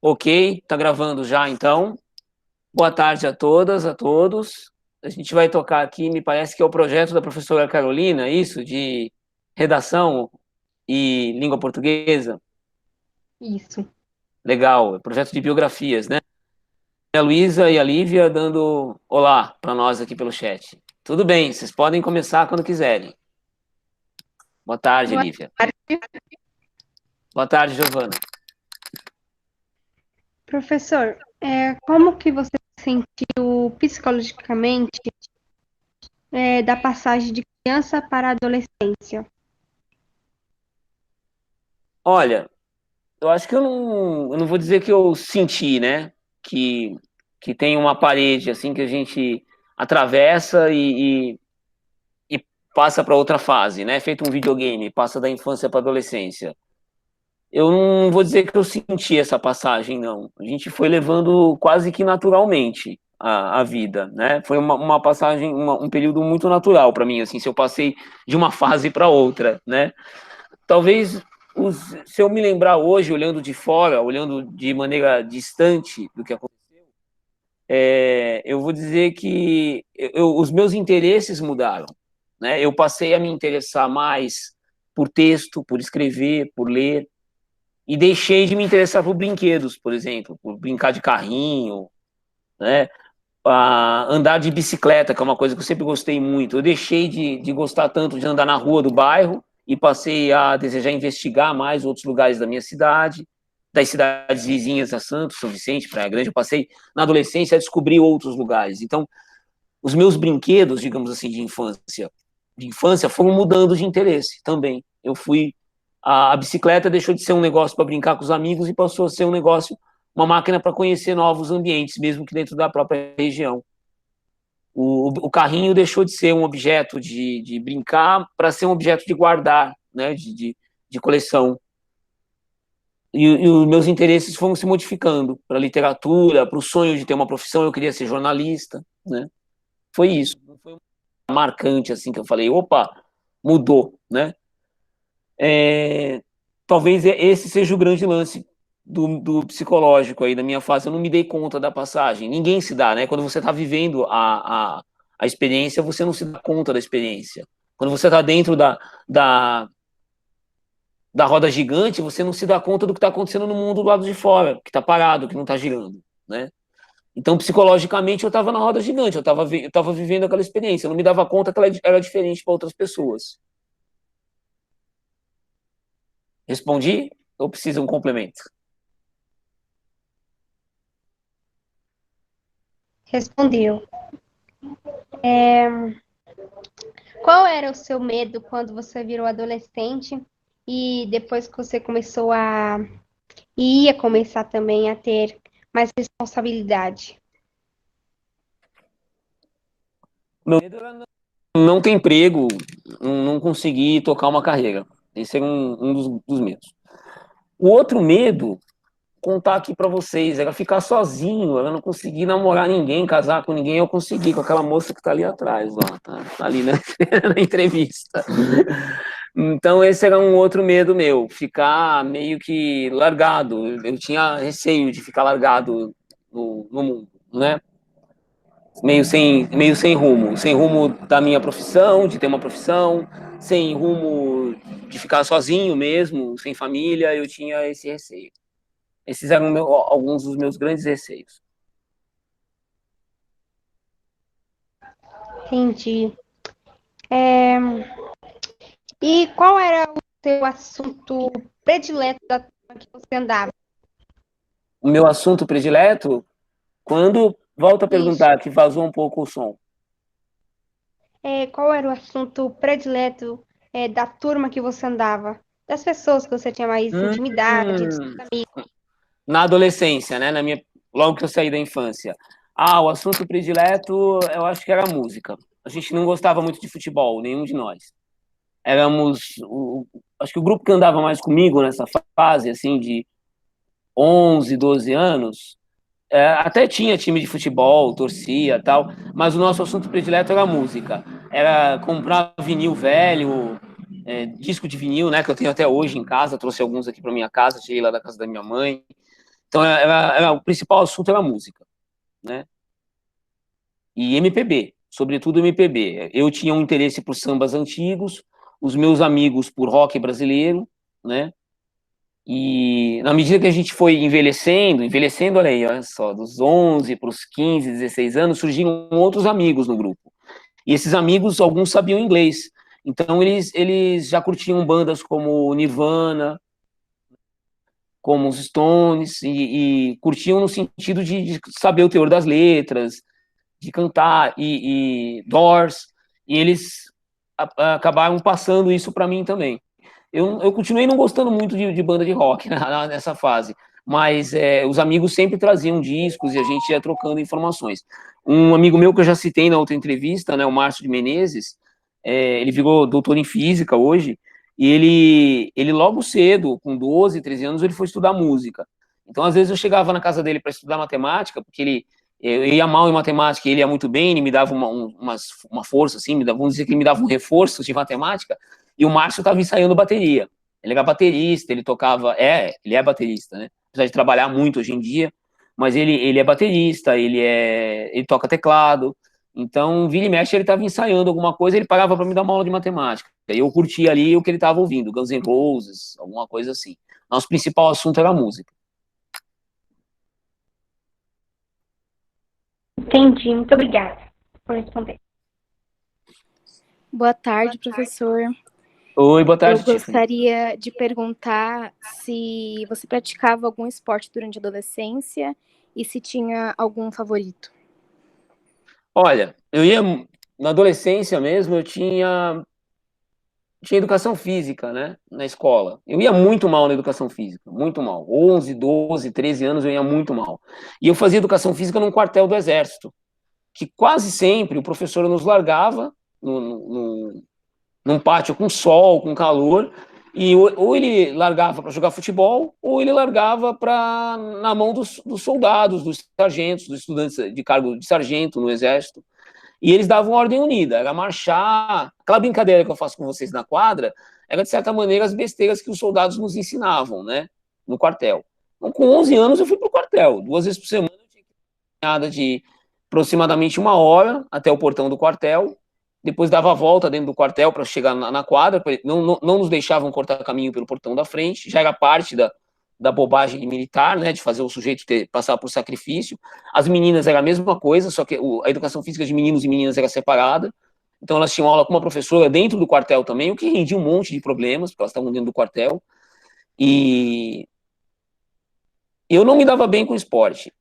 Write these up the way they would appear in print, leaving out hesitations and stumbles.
Ok, tá gravando já então. Boa tarde a todas, a todos. A gente vai tocar aqui, me parece que é o projeto da professora Carolina, isso, de redação e língua portuguesa. Isso. Legal, é projeto de biografias, né? A Luísa e a Lívia dando olá para nós aqui pelo chat. Tudo bem, vocês podem começar quando quiserem. Boa tarde, Boa Lívia. tarde. Boa tarde, Giovana. Professor, como que você se sentiu psicologicamente da passagem de criança para adolescência? Olha, eu acho que eu não vou dizer que eu senti, né? Que, que tem uma parede assim que a gente atravessa e passa para outra fase, né? Feito um videogame, passa da infância para adolescência. Eu não vou dizer que eu senti essa passagem, não. A gente foi levando quase que naturalmente a vida, né? Foi uma passagem, um período muito natural para mim, assim, se eu passei de uma fase para outra, né? Talvez se eu me lembrar hoje, olhando de fora, olhando de maneira distante do que aconteceu, eu vou dizer que os meus interesses mudaram, né? Eu passei a me interessar mais por texto, por escrever, por ler, e deixei de me interessar por brinquedos, por exemplo, por brincar de carrinho, né? A andar de bicicleta, que é uma coisa que eu sempre gostei muito. Eu deixei de gostar tanto de andar na rua do bairro e passei a desejar investigar mais outros lugares da minha cidade, das cidades vizinhas a Santos, São Vicente, Praia Grande. Eu passei, na adolescência, a descobrir outros lugares. Então, os meus brinquedos, digamos assim, de infância foram mudando de interesse também. Eu fui. A bicicleta deixou de ser um negócio para brincar com os amigos e passou a ser um negócio, uma máquina para conhecer novos ambientes, mesmo que dentro da própria região. O carrinho deixou de ser um objeto de brincar para ser um objeto de guardar, né, de coleção. E os meus interesses foram se modificando para a literatura, para o sonho de ter uma profissão. Eu queria ser jornalista, né? Foi isso. Não foi marcante assim que eu falei, opa, mudou, né? Talvez esse seja o grande lance do psicológico aí da minha fase. Eu não me dei conta da passagem. Ninguém se dá, né? Quando você está vivendo a experiência, você não se dá conta da experiência. Quando você está dentro da, da roda gigante, você não se dá conta do que está acontecendo no mundo do lado de fora, que está parado, que não está girando, né? Então, psicologicamente, eu estava na roda gigante, eu estava vivendo aquela experiência. Eu não me dava conta que ela era diferente para outras pessoas. Respondi ou precisa um complemento? Respondeu. Qual era o seu medo quando você virou adolescente e depois que você começou a ia começar também a ter mais responsabilidade? Meu medo era não ter emprego, não conseguir tocar uma carreira. Esse era um dos medos. O outro medo, contar aqui para vocês, era ficar sozinho, era não conseguir namorar ninguém, casar com ninguém. Eu consegui com aquela moça que tá ali atrás, ó, tá ali na entrevista. Então esse era um outro medo meu, ficar meio que largado. Eu tinha receio de ficar largado no mundo, né? Sem rumo da minha profissão, de ter uma profissão, sem rumo de ficar sozinho mesmo, sem família, eu tinha esse receio. Esses eram alguns dos meus grandes receios. Entendi. E qual era o seu assunto predileto da turma que você andava? O meu assunto predileto, quando volta a Isso. perguntar, que vazou um pouco o som. Qual era o assunto predileto, da turma que você andava? Das pessoas que você tinha mais intimidade, dos Hum, na adolescência, né? Logo que eu saí da infância. O assunto predileto, eu acho que era música. A gente não gostava muito de futebol, nenhum de nós. Acho que o grupo que andava mais comigo nessa fase, assim, de 11, 12 anos, até tinha time de futebol, torcia tal, mas o nosso assunto predileto era música. Era comprar vinil velho, disco de vinil, né, que eu tenho até hoje em casa, trouxe alguns aqui para minha casa, cheguei lá da casa da minha mãe. Então, o principal assunto era a música, né? E MPB, sobretudo MPB. Eu tinha um interesse por sambas antigos, os meus amigos por rock brasileiro, né? E na medida que a gente foi envelhecendo, olha só, dos 11 para os 15, 16 anos, surgiram outros amigos no grupo. E esses amigos, alguns sabiam inglês. Então eles já curtiam bandas como Nirvana, como os Stones, e curtiam no sentido de saber o teor das letras, de cantar, e Doors, e eles acabaram passando isso para mim também. Eu continuei não gostando muito de banda de rock nessa fase, mas os amigos sempre traziam discos e a gente ia trocando informações. Um amigo meu que eu já citei na outra entrevista, né, o Márcio de Menezes, ele virou doutor em física hoje, e ele logo cedo, com 12, 13 anos, ele foi estudar música. Então, às vezes, eu chegava na casa dele para estudar matemática, porque eu ia mal em matemática e ele ia muito bem, ele me dava uma força, assim, vamos dizer que ele me dava um reforço de matemática, e o Márcio estava ensaiando bateria. Ele era baterista, ele tocava, ele é baterista, né? Apesar de trabalhar muito hoje em dia, mas ele é baterista, ele toca teclado. Então, vira e mexe, ele estava ensaiando alguma coisa, ele pagava para me dar uma aula de matemática. E eu curtia ali o que ele estava ouvindo, Guns N' Roses, alguma coisa assim. Nosso principal assunto era a música. Entendi, muito obrigada por responder. Boa tarde, professor. Oi, boa tarde, Eu gostaria de perguntar se você praticava algum esporte durante a adolescência e se tinha algum favorito. Olha, na adolescência mesmo, eu tinha educação física, né, na escola. Eu ia muito mal na educação física, muito mal. 11, 12, 13 anos eu ia muito mal. E eu fazia educação física num quartel do Exército, que quase sempre o professor nos largava num pátio com sol, com calor, e ou ele largava para jogar futebol, ou ele largava na mão dos soldados, dos sargentos, dos estudantes de cargo de sargento no Exército. E eles davam ordem unida, era marchar. Aquela brincadeira que eu faço com vocês na quadra, era de certa maneira as besteiras que os soldados nos ensinavam, né, no quartel. Então, com 11 anos eu fui pro quartel, 2 vezes por semana eu tinha que caminhada de aproximadamente 1 hora até o portão do quartel, depois dava a volta dentro do quartel para chegar na quadra, não nos deixavam cortar caminho pelo portão da frente, já era parte da bobagem militar, né, de fazer o sujeito passar por sacrifício. As meninas era a mesma coisa, só que a educação física de meninos e meninas era separada, então elas tinham aula com uma professora dentro do quartel também, o que rendia um monte de problemas, porque elas estavam dentro do quartel, e eu não me dava bem com esporte.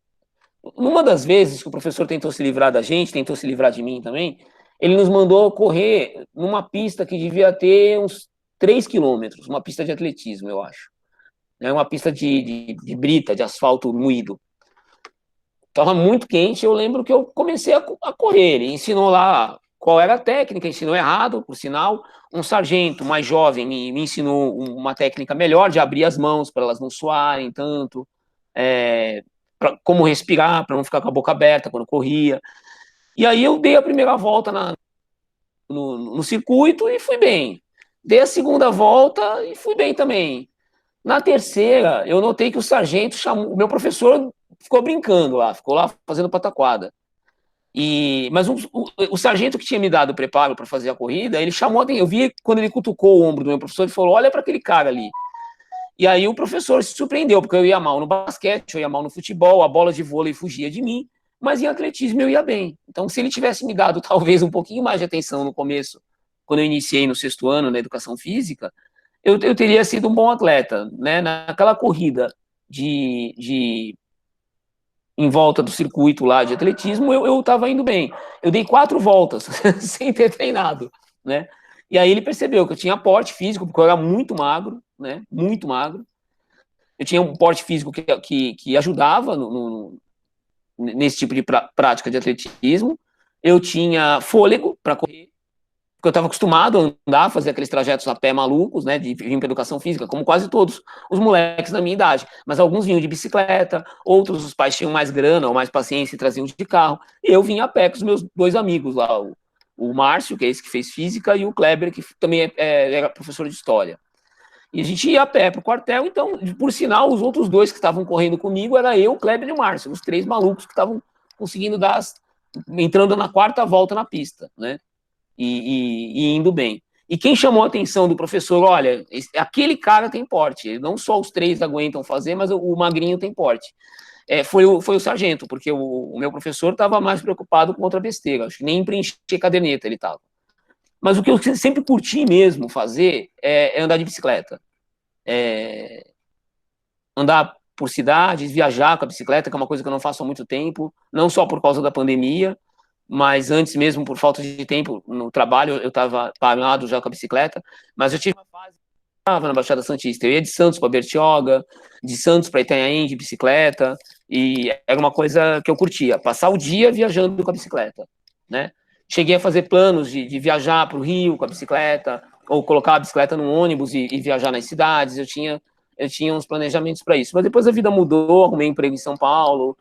Numa das vezes que o professor tentou se livrar da gente, tentou se livrar de mim também, ele nos mandou correr numa pista que devia ter uns 3 quilômetros, uma pista de atletismo, eu acho. É uma pista de brita, de asfalto moído. Estava muito quente, eu lembro que eu comecei a correr. Ele ensinou lá qual era a técnica, ensinou errado, por sinal. Um sargento mais jovem me ensinou uma técnica melhor de abrir as mãos para elas não suarem tanto, como respirar, para não ficar com a boca aberta quando corria. E aí eu dei a primeira volta no circuito e fui bem. Dei a segunda volta e fui bem também. Na terceira, eu notei que o sargento chamou, o meu professor ficou brincando lá, ficou lá fazendo pataquada. Mas o sargento que tinha me dado o preparo para fazer a corrida, ele chamou, eu vi quando ele cutucou o ombro do meu professor, ele falou: olha para aquele cara ali. E aí o professor se surpreendeu, porque eu ia mal no basquete, eu ia mal no futebol, a bola de vôlei fugia de mim, mas em atletismo eu ia bem. Então, se ele tivesse me dado talvez um pouquinho mais de atenção no começo, quando eu iniciei no 6º ano na educação física, eu teria sido um bom atleta, né? Naquela corrida em volta do circuito lá de atletismo, eu estava indo bem. Eu dei 4 voltas sem ter treinado, né? E aí ele percebeu que eu tinha porte físico, porque eu era muito magro, né? Muito magro. Eu tinha um porte físico que ajudava nesse tipo de prática de atletismo. Eu tinha fôlego para correr, porque eu estava acostumado a andar, fazer aqueles trajetos a pé malucos, né, de vir para educação física, como quase todos os moleques da minha idade. Mas alguns vinham de bicicleta, outros os pais tinham mais grana ou mais paciência e traziam de carro. E eu vinha a pé com os meus 2 amigos lá, o Márcio, que é esse que fez física, e o Kleber, que também era professor de história. E a gente ia a pé pro quartel, então, por sinal, os outros dois que estavam correndo comigo era eu, o Kleber e o Márcio, os 3 malucos que estavam conseguindo entrando na 4ª volta na pista, né? E indo bem. E quem chamou a atenção do professor, olha, aquele cara tem porte, não só os 3 aguentam fazer, mas o magrinho tem porte. Foi o sargento, porque o meu professor estava mais preocupado com outra besteira, acho que nem em preencher caderneta ele estava. Mas o que eu sempre curti mesmo fazer é andar de bicicleta. Andar por cidades, viajar com a bicicleta, que é uma coisa que eu não faço há muito tempo, não só por causa da pandemia, mas antes mesmo, por falta de tempo no trabalho, eu estava parado já com a bicicleta, mas eu tive uma fase que estava na Baixada Santista, eu ia de Santos para Bertioga, de Santos para Itanhaém de bicicleta, e era uma coisa que eu curtia, passar o dia viajando com a bicicleta, né? Cheguei a fazer planos de viajar para o Rio com a bicicleta, ou colocar a bicicleta num ônibus e viajar nas cidades, eu tinha uns planejamentos para isso, mas depois a vida mudou, arrumei emprego em São Paulo,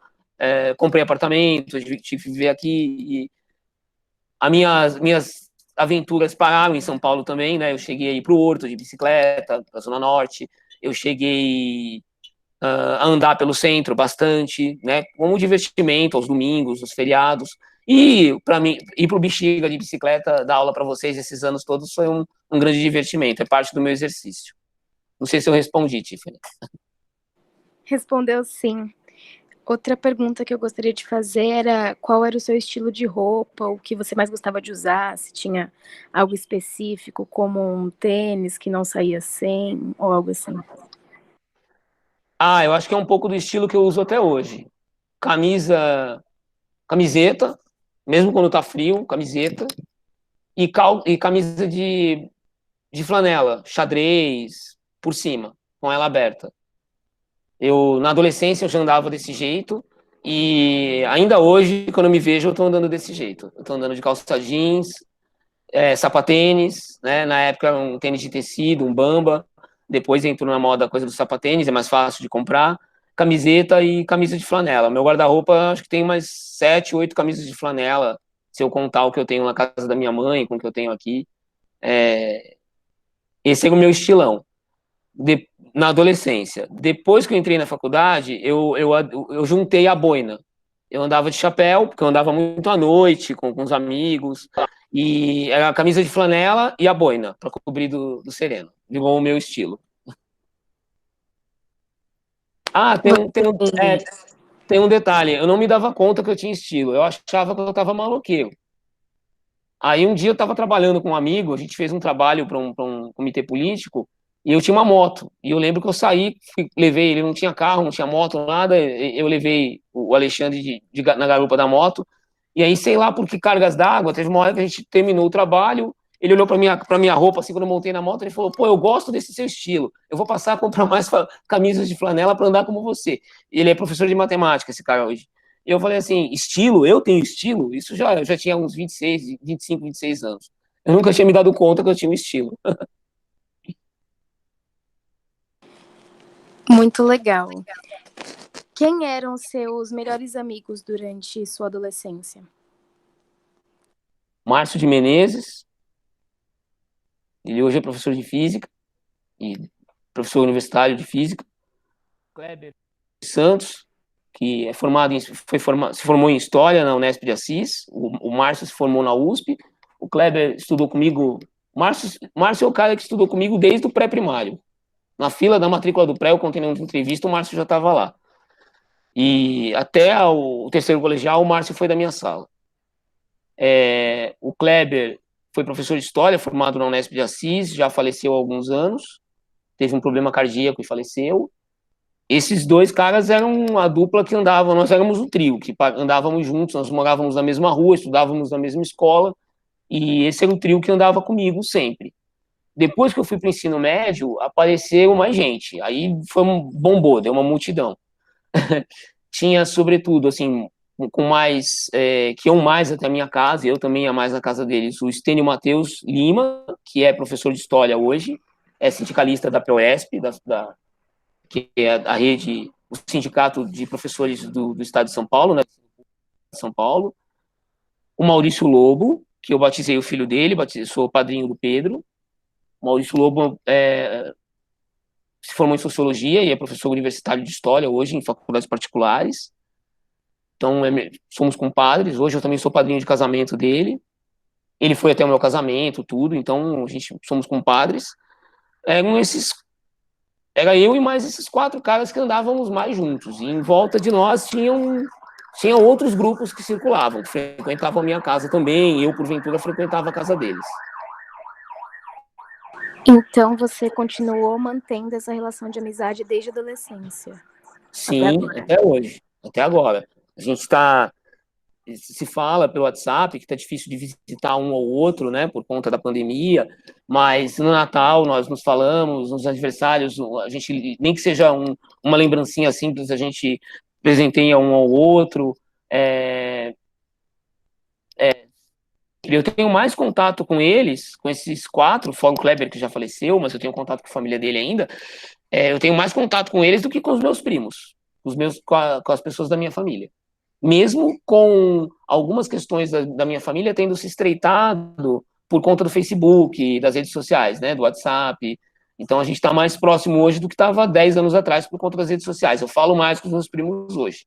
comprei apartamento, tive que viver aqui, e as minhas aventuras pararam em São Paulo também, né? Eu cheguei aí para o Horto de bicicleta, para a Zona Norte, eu cheguei a andar pelo centro bastante, né? Como divertimento aos domingos, nos feriados. E para mim, ir para o Bexiga de bicicleta, dar aula para vocês esses anos todos foi um grande divertimento, é parte do meu exercício. Não sei se eu respondi, Tiffany. Respondeu sim. Outra pergunta que eu gostaria de fazer era qual era o seu estilo de roupa, o que você mais gostava de usar, se tinha algo específico, como um tênis que não saía sem, ou algo assim. Eu acho que é um pouco do estilo que eu uso até hoje. Camiseta, mesmo quando tá frio, camiseta, e camisa de flanela, xadrez, por cima, com ela aberta. Na adolescência, eu já andava desse jeito, e ainda hoje, quando eu me vejo, eu tô andando desse jeito. Eu tô andando de calça jeans, sapatênis, né? Na época, um tênis de tecido, um Bamba. Depois entrou na moda a coisa do sapatênis, é mais fácil de comprar. Camiseta e camisa de flanela. Meu guarda-roupa, acho que tem mais 7, 8 camisas de flanela, se eu contar o que eu tenho na casa da minha mãe, com o que eu tenho aqui. Esse é o meu estilão. Na adolescência. Depois que eu entrei na faculdade, eu juntei a boina. Eu andava de chapéu, porque eu andava muito à noite com os amigos, e era a camisa de flanela e a boina, para cobrir do sereno. Virou o meu estilo. Tem um detalhe, eu não me dava conta que eu tinha estilo, eu achava que eu estava maloqueiro. Aí um dia eu estava trabalhando com um amigo, a gente fez um trabalho para um comitê político, e eu tinha uma moto. E eu lembro que eu saí, levei, ele não tinha carro, não tinha moto, nada, eu levei o Alexandre na garupa da moto, e aí sei lá por que cargas d'água, teve uma hora que a gente terminou o trabalho, ele olhou para minha roupa, assim, quando eu montei na moto, ele falou, pô, eu gosto desse seu estilo, eu vou passar a comprar mais camisas de flanela para andar como você. Ele é professor de matemática, esse cara hoje. E eu falei assim, estilo? Eu tenho estilo? Isso eu já tinha uns 26, 25, 26 anos. Eu nunca tinha me dado conta que eu tinha um estilo. Muito legal. Quem eram seus melhores amigos durante sua adolescência? Márcio de Menezes, ele hoje é professor de física, e professor universitário de física. Kleber Santos, que é se formou em História na Unesp de Assis. O Márcio se formou na USP. O Kleber estudou comigo. Márcio é o cara que estudou comigo desde o pré-primário. Na fila da matrícula do pré, eu contei numa entrevista, o Márcio já estava lá. E até o terceiro colegial, o Márcio foi da minha sala. O Kleber foi professor de História, formado na Unesp de Assis, já faleceu há alguns anos. Teve um problema cardíaco e faleceu. Esses dois caras eram a dupla que andava, nós éramos o trio, que andávamos juntos, nós morávamos na mesma rua, estudávamos na mesma escola, e esse era o trio que andava comigo sempre. Depois que eu fui para o ensino médio, apareceu mais gente, aí foi bombou, deu uma multidão. Tinha, sobretudo, assim, com mais, que iam mais até a minha casa, e eu também ia mais na casa deles, o Estênio Matheus Lima, que é professor de História hoje, é sindicalista da POESP, que é a rede, o sindicato de professores do estado de São Paulo, né? São Paulo. O Maurício Lobo, que eu batizei o filho dele, sou padrinho do Pedro. O Maurício Lobo se formou em Sociologia e é professor universitário de História hoje em faculdades particulares. Então, somos compadres. Hoje eu também sou padrinho de casamento dele. Ele foi até o meu casamento, tudo. Então, a gente somos compadres. Era eu e mais esses 4 caras que andávamos mais juntos. E em volta de nós tinham outros grupos que circulavam, que frequentavam a minha casa também. Eu, porventura, frequentava a casa deles. Então, você continuou mantendo essa relação de amizade desde a adolescência? Sim, até hoje, até agora. A gente se fala pelo WhatsApp, que tá difícil de visitar um ou outro, né, por conta da pandemia, mas no Natal nós nos falamos, nos aniversários, a gente, nem que seja uma lembrancinha simples, a gente presenteia um ao outro. Eu tenho mais contato com eles, com esses 4, fora o Kleber, que já faleceu, mas eu tenho contato com a família dele ainda. Eu tenho mais contato com eles do que com os meus primos, com as pessoas da minha família. Mesmo com algumas questões da minha família tendo se estreitado por conta do Facebook, das redes sociais, né, do WhatsApp. Então a gente está mais próximo hoje do que estava 10 anos atrás por conta das redes sociais. Eu falo mais com os meus primos hoje.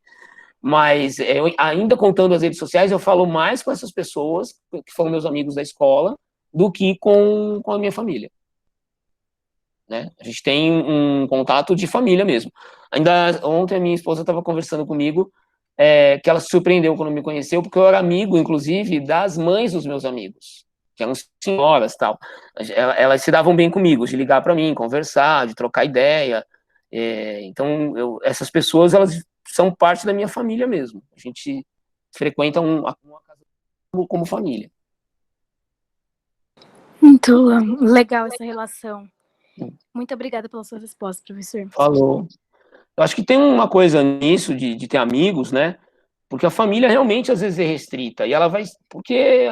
Mas ainda contando as redes sociais, eu falo mais com essas pessoas, que foram meus amigos da escola, do que com a minha família. Né? A gente tem um contato de família mesmo. Ainda ontem a minha esposa estava conversando comigo, que ela se surpreendeu quando me conheceu, porque eu era amigo, inclusive, das mães dos meus amigos, que eram senhoras e tal. Elas se davam bem comigo, de ligar para mim, conversar, de trocar ideia. Então, essas pessoas, elas são parte da minha família mesmo. A gente frequenta uma casa como família. Muito legal essa relação. Muito obrigada pela sua resposta, professor. Falou. Eu acho que tem uma coisa nisso de ter amigos, né? Porque a família realmente às vezes é restrita. E ela vai. Porque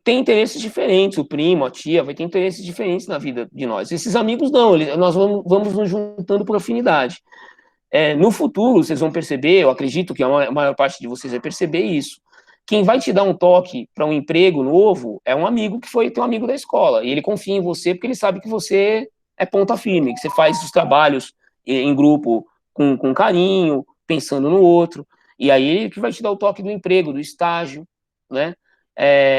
tem interesses diferentes. O primo, a tia, vai ter interesses diferentes na vida de nós. Esses amigos não, nós vamos nos juntando por afinidade. No futuro, vocês vão perceber, eu acredito que a maior parte de vocês vai perceber isso. Quem vai te dar um toque para um emprego novo é um amigo que foi teu amigo da escola. E ele confia em você porque ele sabe que você é ponta firme, que você faz os trabalhos em grupo com carinho, pensando no outro. E aí ele que vai te dar o toque do emprego, do estágio, né?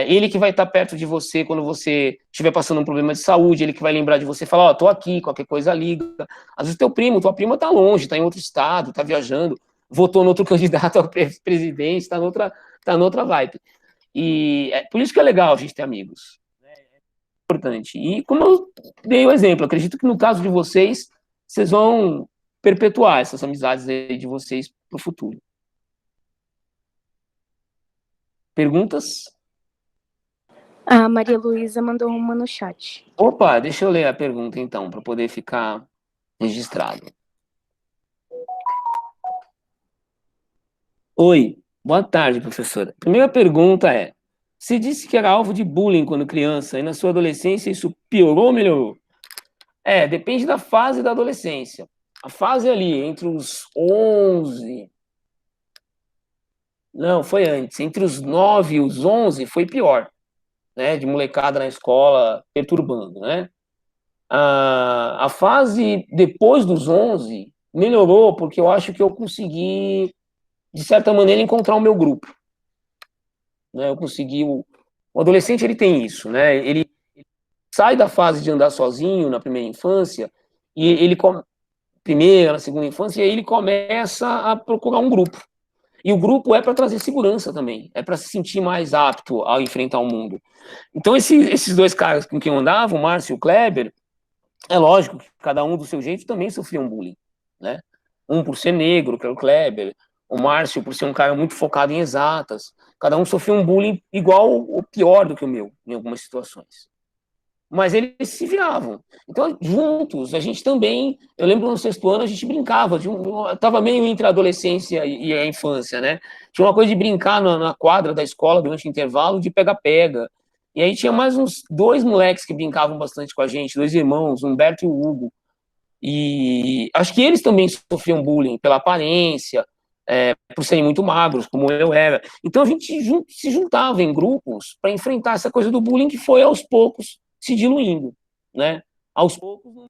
Ele que vai estar perto de você quando você estiver passando um problema de saúde, ele que vai lembrar de você e falar, tô aqui, qualquer coisa liga. Às vezes tua prima tá longe, tá em outro estado, tá viajando, votou no outro candidato a presidente, tá noutra vibe. E por isso que é legal a gente ter amigos. É importante. E como eu dei o exemplo, acredito que no caso de vocês vão perpetuar essas amizades aí de vocês pro futuro. Perguntas? A Maria Luísa mandou uma no chat. Opa, deixa eu ler a pergunta então, para poder ficar registrado. Oi, boa tarde, professora. Primeira pergunta é: você disse que era alvo de bullying quando criança e na sua adolescência isso piorou ou melhorou? Depende da fase da adolescência. A fase ali entre os 11... Não, foi antes. Entre os 9 e os 11 foi pior. Né, de molecada na escola perturbando, né? A fase depois dos 11 melhorou porque eu acho que eu consegui, de certa maneira, encontrar o meu grupo. Né? Eu consegui... O adolescente, ele tem isso, né? Ele sai da fase de andar sozinho na primeira infância e ele primeira, na segunda infância, e aí ele começa a procurar um grupo. E o grupo é para trazer segurança também, é para se sentir mais apto a enfrentar o mundo. Então, esses 2 caras com quem eu andava, o Márcio e o Kleber, é lógico que cada um do seu jeito também sofria um bullying, né? Um por ser negro, que era o Kleber, o Márcio por ser um cara muito focado em exatas. Cada um sofreu um bullying igual ou pior do que o meu, em algumas situações. Mas eles se viravam. Então, juntos, a gente também... Eu lembro no 6º ano, a gente brincava. Estava meio entre a adolescência e a infância, né? Tinha uma coisa de brincar na quadra da escola durante o intervalo, de pega-pega. E aí tinha mais uns 2 moleques que brincavam bastante com a gente, 2 irmãos, o Humberto e o Hugo. E acho que eles também sofriam bullying pela aparência, por serem muito magros, como eu era. Então, a gente se juntava em grupos para enfrentar essa coisa do bullying que foi, aos poucos, se diluindo, né? Aos poucos,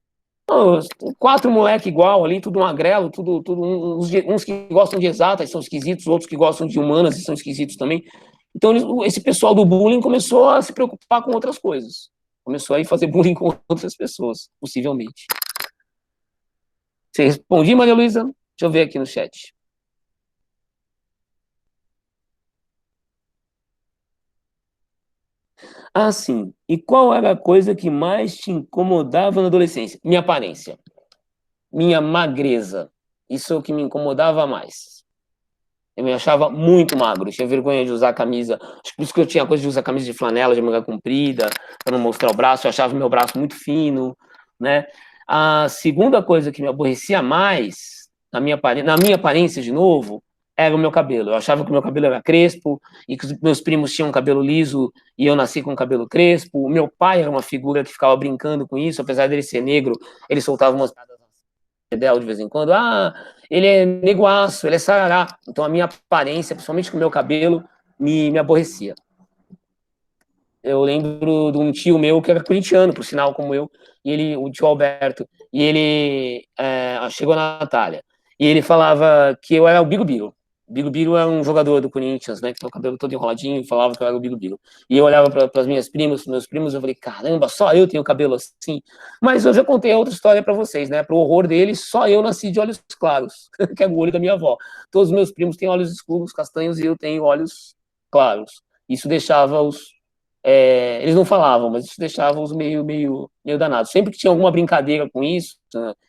Não, 4 moleque igual ali, tudo magrelo, tudo uns que gostam de exatas são esquisitos, outros que gostam de humanas e são esquisitos também. Então, esse pessoal do bullying começou a se preocupar com outras coisas. Começou a ir fazer bullying com outras pessoas, possivelmente. Você respondi, Maria Luísa? Deixa eu ver aqui no chat. Ah, sim. E qual era a coisa que mais te incomodava na adolescência? Minha aparência. Minha magreza. Isso é o que me incomodava mais. Eu me achava muito magro, tinha vergonha de usar camisa. Acho que por isso que eu tinha coisa de usar camisa de flanela, de manga comprida, para não mostrar o braço. Eu achava meu braço muito fino, né? A segunda coisa que me aborrecia mais na minha aparência, de novo, era o meu cabelo. Eu achava que o meu cabelo era crespo e que os meus primos tinham cabelo liso e eu nasci com cabelo crespo. O meu pai era uma figura que ficava brincando com isso, apesar dele ser negro, ele soltava umas de vez em quando, ele é neguaço, ele é sarará. Então a minha aparência, principalmente com o meu cabelo, me aborrecia. Eu lembro de um tio meu que era corintiano, por sinal, como eu, e ele, o tio Alberto, e ele chegou na Natália, e ele falava que eu era o Bigo Bigo. Bigo Bigo é um jogador do Corinthians, né, que tem o cabelo todo enroladinho, e falava que eu era o Bigo Bigo. E eu olhava para as minhas primas, para meus primos, eu falei, caramba, só eu tenho cabelo assim. Mas eu já contei outra história para vocês, né, pro horror deles, só eu nasci de olhos claros, que é o olho da minha avó. Todos os meus primos têm olhos escuros, castanhos, e eu tenho olhos claros. Isso deixava eles não falavam, mas isso deixava os meio danados. Sempre que tinha alguma brincadeira com isso,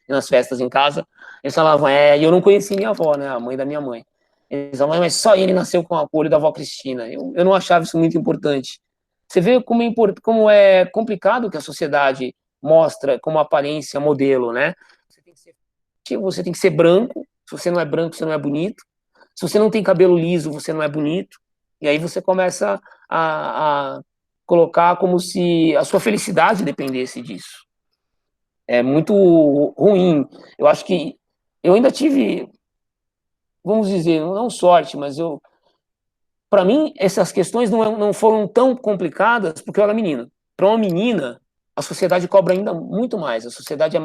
nas festas em casa, eles falavam, e eu não conhecia minha avó, né, a mãe da minha mãe. Eles falavam, mas só ele nasceu com a cor da avó Cristina. Eu não achava isso muito importante. Você vê como é complicado que a sociedade mostra como aparência modelo, né? Você tem que ser branco, se você não é branco, você não é bonito. Se você não tem cabelo liso, você não é bonito. E aí você começa a colocar como se a sua felicidade dependesse disso. É muito ruim. Eu acho que eu ainda tive, vamos dizer, não sorte, mas para mim, essas questões não foram tão complicadas porque eu era menina. Para uma menina, a sociedade cobra ainda muito mais. A sociedade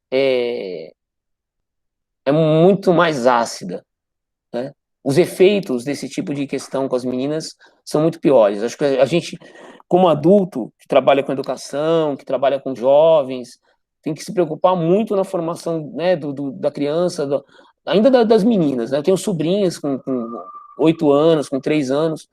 é, é muito mais ácida, né? Os efeitos desse tipo de questão com as meninas são muito piores. Acho que a gente, como adulto, que trabalha com educação, que trabalha com jovens, tem que se preocupar muito na formação, né, da criança, ainda das meninas, né? Eu tenho sobrinhas com 8 anos, com 3 anos,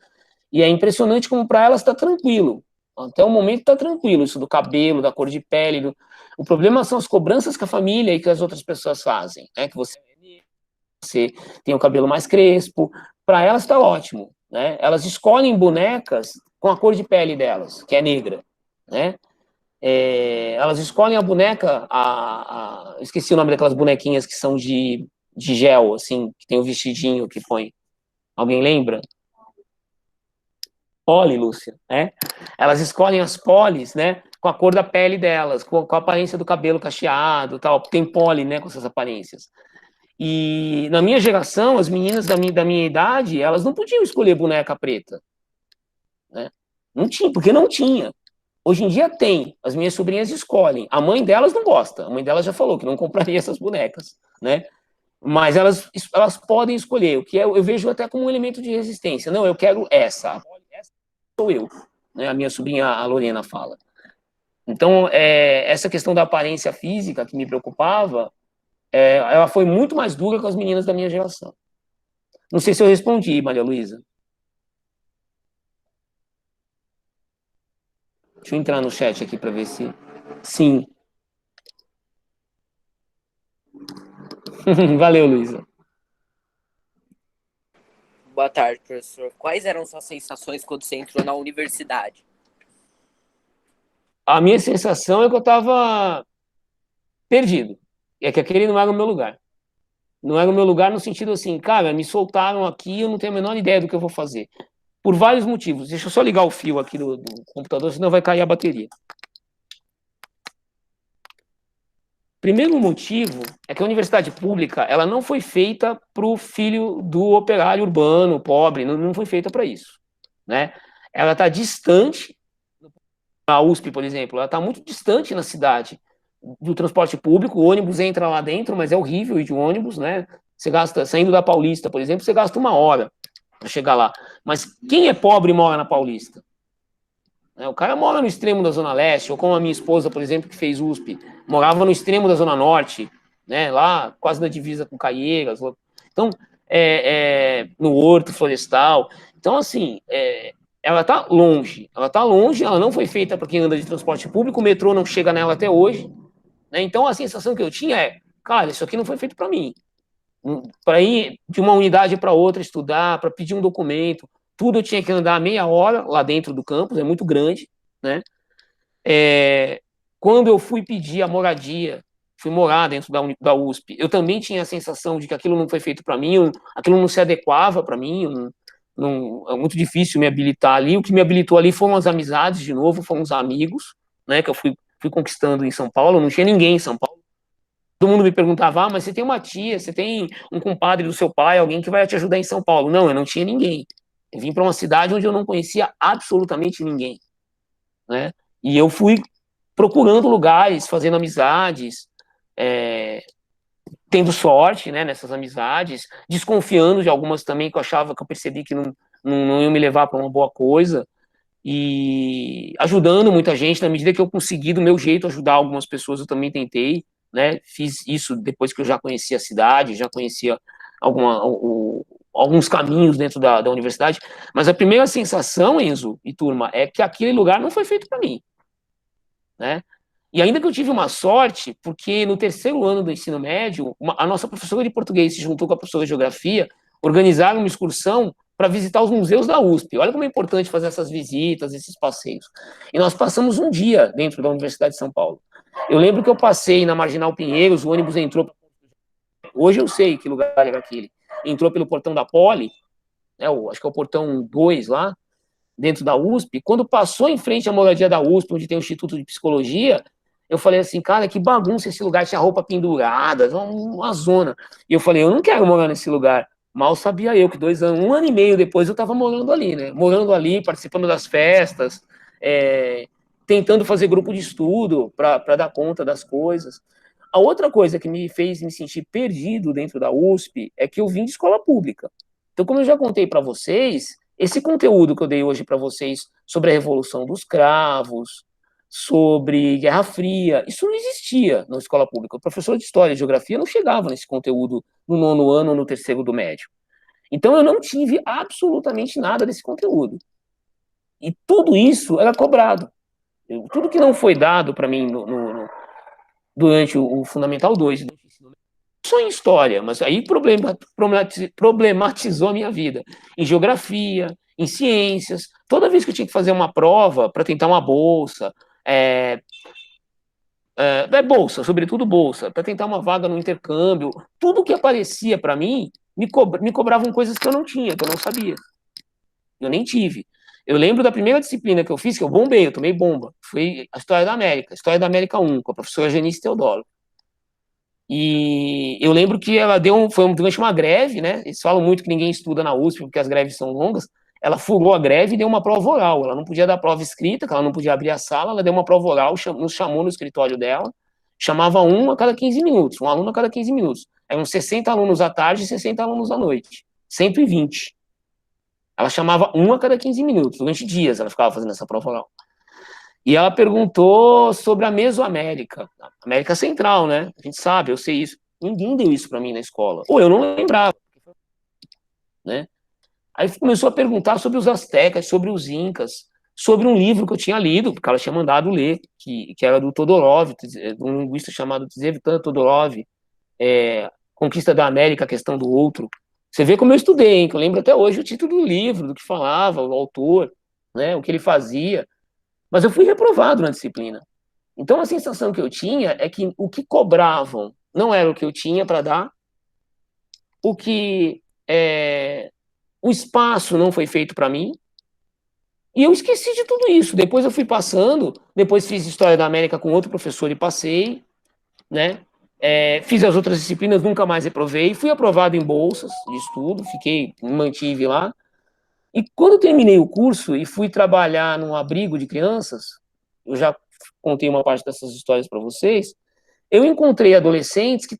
e é impressionante como para elas está tranquilo. Até o momento está tranquilo, isso do cabelo, da cor de pele. O problema são as cobranças que a família e que as outras pessoas fazem, né? Que você tem o cabelo mais crespo, para elas está ótimo, né? Elas escolhem bonecas com a cor de pele delas, que é negra, né? Elas escolhem a boneca, esqueci o nome daquelas bonequinhas que são de gel, assim, que tem o vestidinho que põe. Alguém lembra? Poli, Lúcia, né? Elas escolhem as polis, né, com a cor da pele delas, com a aparência do cabelo cacheado, tal. Tem poli, né, com essas aparências. E na minha geração, as meninas da minha idade, elas não podiam escolher boneca preta, né? Não tinha, porque não tinha. Hoje em dia tem. As minhas sobrinhas escolhem. A mãe delas não gosta. A mãe delas já falou que não compraria essas bonecas, né? Mas elas podem escolher, o que eu vejo até como um elemento de resistência. Não, eu quero essa sou eu, né? A minha sobrinha, a Lorena, fala. Então, essa questão da aparência física que me preocupava, ela foi muito mais dura com as meninas da minha geração. Não sei se eu respondi, Maria Luísa. Deixa eu entrar no chat aqui para ver se... Sim. Valeu, Luísa. Boa tarde, professor. Quais eram suas sensações quando você entrou na universidade? A minha sensação é que eu estava perdido. É que aquele não era o meu lugar. Não era o meu lugar no sentido assim, cara, me soltaram aqui, eu não tenho a menor ideia do que eu vou fazer. Por vários motivos. Deixa eu só ligar o fio aqui do computador, senão vai cair a bateria. Primeiro motivo é que a universidade pública ela não foi feita para o filho do operário urbano, pobre, não foi feita para isso, né? Ela está distante, a USP, por exemplo, ela está muito distante na cidade do transporte público, o ônibus entra lá dentro, mas é horrível ir de ônibus, né? Você gasta, saindo da Paulista, por exemplo, você gasta 1 hora para chegar lá. Mas quem é pobre e mora na Paulista? O cara mora no extremo da Zona Leste, ou como a minha esposa, por exemplo, que fez USP, morava no extremo da Zona Norte, né? Lá quase na divisa com Caieiras. Então, no Horto Florestal. Então, assim, ela está longe, ela não foi feita para quem anda de transporte público, o metrô não chega nela até hoje, né? Então, a sensação que eu tinha cara, isso aqui não foi feito para mim. Para ir de uma unidade para outra estudar, para pedir um documento, tudo eu tinha que andar meia hora lá dentro do campus, é muito grande, né? Quando eu fui pedir a moradia, fui morar dentro da USP, eu também tinha a sensação de que aquilo não foi feito para mim, aquilo não se adequava para mim, é muito difícil me habilitar ali. O que me habilitou ali foram as amizades, de novo, foram os amigos, né, que eu fui conquistando em São Paulo. Não tinha ninguém em São Paulo. Todo mundo me perguntava, mas você tem uma tia, você tem um compadre do seu pai, alguém que vai te ajudar em São Paulo. Não, eu não tinha ninguém. Eu vim para uma cidade onde eu não conhecia absolutamente ninguém, né? E eu fui procurando lugares, fazendo amizades, tendo sorte, né, nessas amizades, desconfiando de algumas também que eu achava, que eu percebi que não iam me levar para uma boa coisa, e ajudando muita gente na medida que eu consegui do meu jeito ajudar algumas pessoas. Eu também tentei, né? Fiz isso depois que eu já conhecia a cidade, já conhecia alguns caminhos dentro da universidade. Mas a primeira sensação, Enzo e turma, é que aquele lugar não foi feito para mim, né? E ainda que eu tive uma sorte, porque no terceiro ano do ensino médio, a nossa professora de português se juntou com a professora de geografia, organizaram uma excursão para visitar os museus da USP. Olha como é importante fazer essas visitas, esses passeios. E nós passamos um dia dentro da Universidade de São Paulo. Eu lembro que eu passei na Marginal Pinheiros, o ônibus entrou. Hoje eu sei que lugar era aquele. Entrou pelo portão da Poli, né, acho que é o portão 2 lá, dentro da USP. Quando passou em frente à moradia da USP, onde tem o Instituto de Psicologia, eu falei assim, cara, que bagunça esse lugar, tinha roupa pendurada, uma zona. E eu falei, eu não quero morar nesse lugar. Mal sabia eu que 2 anos, 1 ano e meio depois eu estava morando ali, né? Morando ali, participando das festas, tentando fazer grupo de estudo para dar conta das coisas. A outra coisa que me fez me sentir perdido dentro da USP é que eu vim de escola pública. Então, como eu já contei para vocês, esse conteúdo que eu dei hoje para vocês sobre a Revolução dos Cravos, sobre Guerra Fria, isso não existia na escola pública. O professor de História e Geografia não chegava nesse conteúdo no 9º ano ou no 3º do médio. Então eu não tive absolutamente nada desse conteúdo. E tudo isso era cobrado. Tudo que não foi dado para mim durante o Fundamental 2, só em História, mas aí problematizou a minha vida. Em Geografia, em Ciências, toda vez que eu tinha que fazer uma prova para tentar uma bolsa, bolsa, sobretudo bolsa, para tentar uma vaga no intercâmbio, tudo que aparecia para mim, me cobravam coisas que eu não tinha, que eu não sabia. Eu nem tive. Eu lembro da primeira disciplina que eu fiz, que eu bombei, eu tomei bomba, foi a História da América 1, com a professora Genice Teodoro. E eu lembro que ela foi durante uma greve, né? Eles falam muito que ninguém estuda na USP porque as greves são longas. Ela furou a greve e deu uma prova oral. Ela não podia dar prova escrita, que ela não podia abrir a sala, ela deu uma prova oral, nos chamou no escritório dela, chamava um a cada 15 minutos, um aluno a cada 15 minutos. Eram 60 alunos à tarde e 60 alunos à noite. 120. Ela chamava um a cada 15 minutos, durante dias ela ficava fazendo essa prova oral. E ela perguntou sobre a Mesoamérica, América Central, né? A gente sabe, eu sei isso. Ninguém deu isso para mim na escola. Ou eu não lembrava, né? Aí começou a perguntar sobre os astecas, sobre os incas, sobre um livro que eu tinha lido, porque ela tinha mandado ler, que era do Todorov, de um linguista chamado Tzvetan Todorov, Conquista da América, a Questão do Outro. Você vê como eu estudei, hein? Que eu lembro até hoje o título do livro, do que falava, o autor, né? O que ele fazia. Mas eu fui reprovado na disciplina. Então a sensação que eu tinha é que o que cobravam não era o que eu tinha para dar, o espaço não foi feito para mim, e eu esqueci de tudo isso. Depois eu fui passando, depois fiz História da América com outro professor e passei, né? Fiz as outras disciplinas, nunca mais reprovei, fui aprovado em bolsas de estudo, me mantive lá. E quando eu terminei o curso e fui trabalhar num abrigo de crianças, eu já contei uma parte dessas histórias para vocês, eu encontrei adolescentes que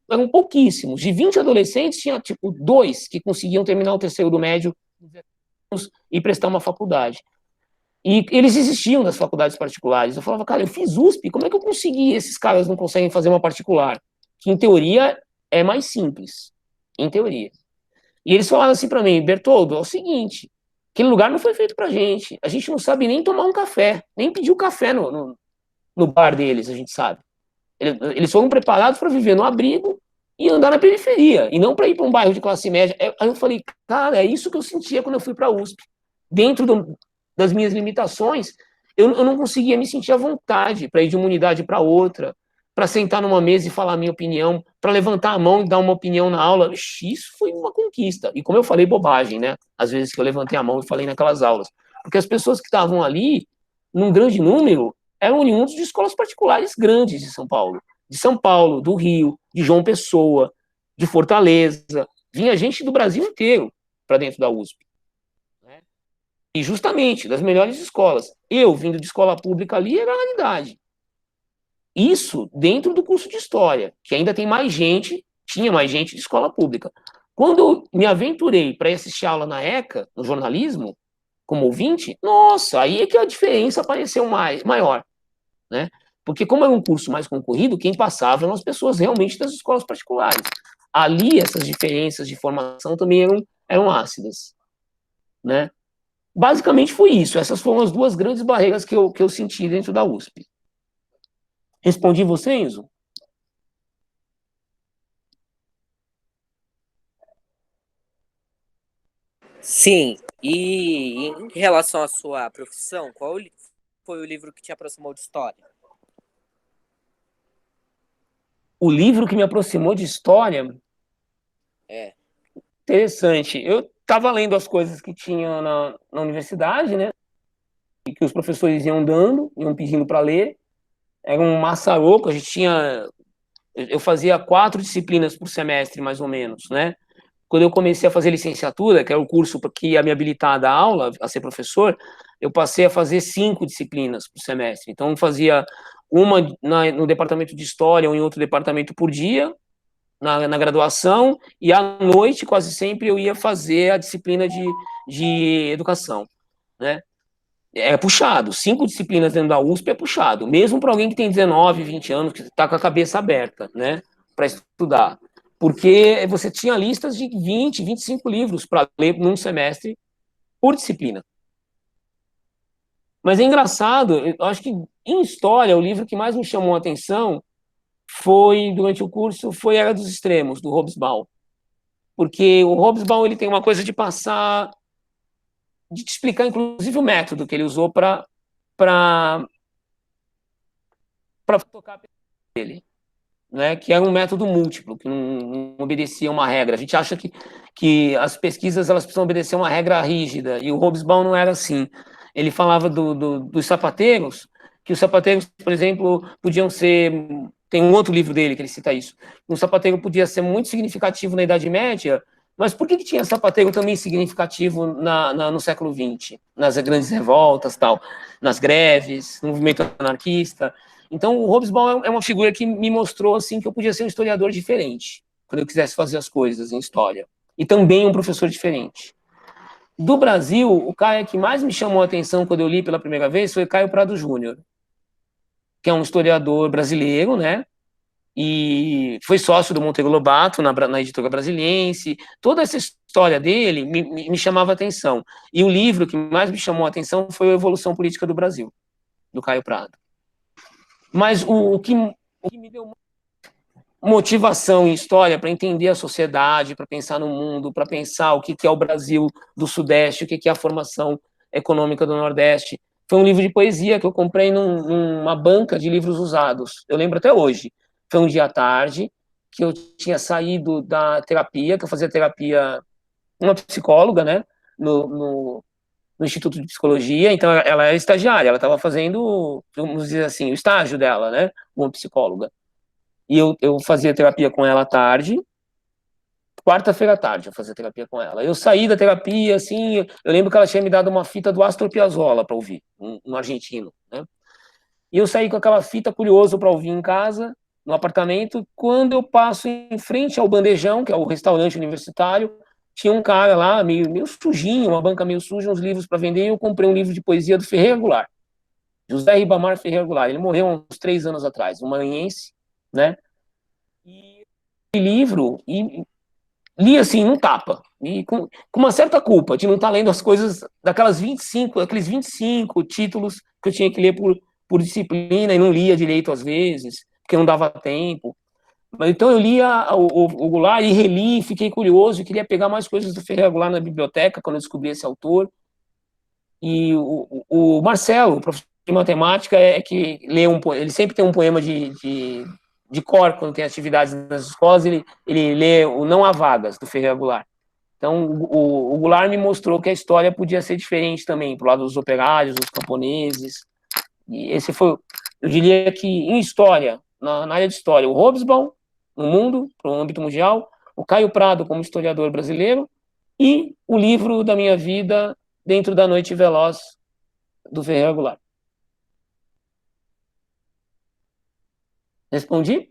eram pouquíssimos. De 20 adolescentes, tinha, tipo, 2 que conseguiam terminar o terceiro do médio e prestar uma faculdade. E eles existiam das faculdades particulares. Eu falava, cara, eu fiz USP, como é que eu consegui? Esses caras não conseguem fazer uma particular? Que, em teoria, é mais simples. Em teoria. E eles falaram assim para mim, Bertoldo, é o seguinte, aquele lugar não foi feito pra gente. A gente não sabe nem tomar um café, nem pedir o café no bar deles, a gente sabe. Eles foram preparados para viver no abrigo e andar na periferia, e não para ir para um bairro de classe média. Aí eu falei, cara, é isso que eu sentia quando eu fui para a USP. Dentro das minhas limitações, eu não conseguia me sentir à vontade para ir de uma unidade para outra, para sentar numa mesa e falar a minha opinião, para levantar a mão e dar uma opinião na aula. Isso foi uma conquista. E como eu falei bobagem, né? Às vezes que eu levantei a mão e falei naquelas aulas. Porque as pessoas que estavam ali, num grande número, eram oriundos de escolas particulares grandes de São Paulo, do Rio, de João Pessoa, de Fortaleza. Vinha gente do Brasil inteiro para dentro da USP. Né? E justamente, das melhores escolas. Eu, vindo de escola pública ali, era a realidade. Isso dentro do curso de História, que ainda tem mais gente, tinha mais gente de escola pública. Quando eu me aventurei para assistir aula na ECA, no jornalismo, como ouvinte, nossa, aí é que a diferença apareceu maior. Né? Porque como era um curso mais concorrido, quem passava eram as pessoas realmente das escolas particulares. Ali, essas diferenças de formação também eram ácidas. Né? Basicamente foi isso. Essas foram as 2 grandes barreiras que eu senti dentro da USP. Respondi você, Enzo? Sim, e em relação à sua profissão, qual foi o livro que te aproximou de história? O livro que me aproximou de história... É. Interessante. Eu estava lendo as coisas que tinha na universidade, né? Que os professores iam dando, iam pedindo para ler. Era um maçaroco, a gente tinha... Eu fazia 4 disciplinas por semestre, mais ou menos, né? Quando eu comecei a fazer licenciatura, que era o curso que ia me habilitar a dar aula, a ser professor, eu passei a fazer 5 disciplinas por semestre. Então, eu fazia uma no departamento de História ou em outro departamento por dia, na graduação, e à noite, quase sempre, eu ia fazer a disciplina de educação, né? É puxado, 5 disciplinas dentro da USP é puxado, mesmo para alguém que tem 19, 20 anos, que está com a cabeça aberta, né, para estudar. Porque você tinha listas de 20, 25 livros para ler num semestre por disciplina. Mas é engraçado, eu acho que em história, o livro que mais me chamou a atenção durante o curso, foi Era dos Extremos, do Hobsbawm. Porque o Hobsbawm, ele tem uma coisa de passar, de te explicar, inclusive, o método que ele usou para tocar a pessoa dele, né? Que era um método múltiplo, que não obedecia uma regra. A gente acha que as pesquisas elas precisam obedecer uma regra rígida, e o Hobsbawm não era assim. Ele falava dos sapateiros, que os sapateiros, por exemplo, podiam ser... Tem um outro livro dele que ele cita isso. Um sapateiro podia ser muito significativo na Idade Média, mas por que tinha sapateiro também significativo no século XX? Nas grandes revoltas, tal, nas greves, no movimento anarquista. Então, o Hobsbawm é uma figura que me mostrou assim, que eu podia ser um historiador diferente, quando eu quisesse fazer as coisas em história. E também um professor diferente. Do Brasil, o cara que mais me chamou a atenção quando eu li pela primeira vez foi Caio Prado Júnior, que é um historiador brasileiro, né? E foi sócio do Monteiro Lobato na editora Brasiliense. Toda essa história dele me chamava a atenção. E o livro que mais me chamou a atenção foi a Evolução Política do Brasil, do Caio Prado. Mas o que me deu motivação em história para entender a sociedade, para pensar no mundo, para pensar o que é o Brasil do Sudeste, o que é a formação econômica do Nordeste, foi um livro de poesia que eu comprei numa banca de livros usados. Eu lembro até hoje. Foi um dia à tarde que eu tinha saído da terapia, que eu fazia terapia uma psicóloga, né, no Instituto de Psicologia, então ela era estagiária, ela estava fazendo, vamos dizer assim, o estágio dela, né, como psicóloga. E eu fazia terapia com ela à tarde, quarta-feira à tarde eu fazia terapia com ela. Eu saí da terapia, assim, eu lembro que ela tinha me dado uma fita do Astor Piazzolla para ouvir, um argentino, né? E eu saí com aquela fita, curioso, para ouvir em casa, no apartamento. Quando eu passo em frente ao Bandejão, que é o restaurante universitário, tinha um cara lá, meio sujinho, uma banca meio suja, uns livros para vender, e eu comprei um livro de poesia do Ferreira Goulart, José Ribamar Ferreira Goulart. Ele morreu há uns 3 anos atrás, um maranhense, né? E livro, e li assim, num tapa, e com uma certa culpa de não estar lendo as coisas aqueles 25 títulos que eu tinha que ler por disciplina, e não lia direito às vezes, porque não dava tempo. Mas então eu lia o Goulart e reli, fiquei curioso, e queria pegar mais coisas do Ferreira Goulart na biblioteca quando eu descobri esse autor. E o Marcelo, o professor de matemática, que lê ele sempre tem um poema de cor quando tem atividades nas escolas, ele lê o Não Há Vagas, do Ferreira Goulart. Então, o Goulart me mostrou que a história podia ser diferente também, pro lado dos operários, dos camponeses. E esse foi, eu diria que em história, na área de história, o Hobsbawm, no mundo, para o âmbito mundial, o Caio Prado como historiador brasileiro, e o livro da minha vida, Dentro da Noite Veloz, do Ferreira Goulart. Respondi?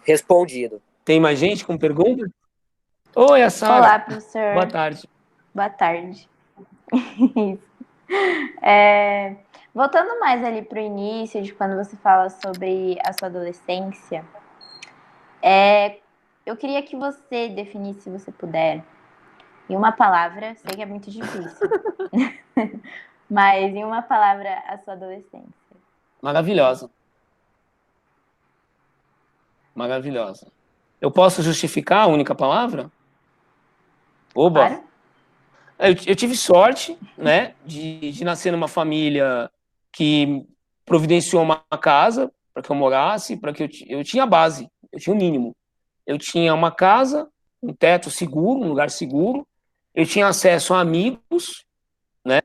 Respondido. Tem mais gente com pergunta? Oi, a Sara. Olá, professor. Boa tarde. Boa tarde. Voltando mais ali para o início, de quando você fala sobre a sua adolescência, eu queria que você definisse, se você puder, em uma palavra, sei que é muito difícil, mas em uma palavra, a sua adolescência. Maravilhosa. Maravilhosa. Eu posso justificar a única palavra? Oba! Claro. Eu tive sorte, né, de nascer numa família que providenciou uma casa para que eu morasse, para que eu tinha base, eu tinha o mínimo. Eu tinha uma casa, um teto seguro, um lugar seguro. Eu tinha acesso a amigos, né,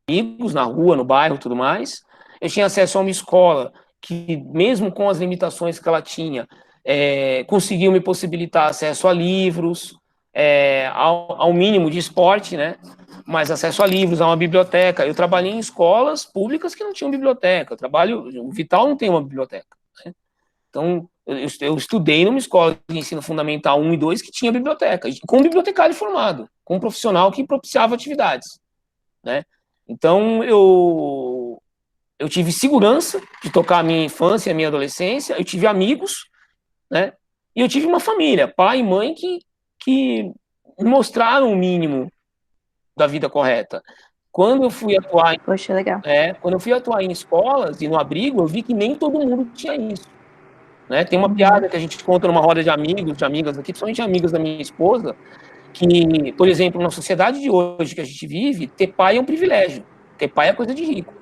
amigos na rua, no bairro, tudo mais. Eu tinha acesso a uma escola que, mesmo com as limitações que ela tinha, conseguiu me possibilitar acesso a livros, ao mínimo de esporte, né? Mas acesso a livros, a uma biblioteca. Eu trabalhei em escolas públicas que não tinham biblioteca. O Vital não tem uma biblioteca, né? Então, eu estudei numa escola de ensino fundamental 1 e 2 que tinha biblioteca, com um bibliotecário formado, com um profissional que propiciava atividades, né? Então, eu tive segurança de tocar a minha infância, a minha adolescência, eu tive amigos, né? E eu tive uma família, pai e mãe, que mostraram o mínimo da vida correta. Quando eu fui atuar, Poxa, legal. quando eu fui atuar em escolas e no abrigo, eu vi que nem todo mundo tinha isso, né? Tem uma piada que a gente conta numa roda de amigos, de amigas aqui, principalmente amigas da minha esposa, que, por exemplo, na sociedade de hoje que a gente vive, ter pai é um privilégio, ter pai é coisa de rico,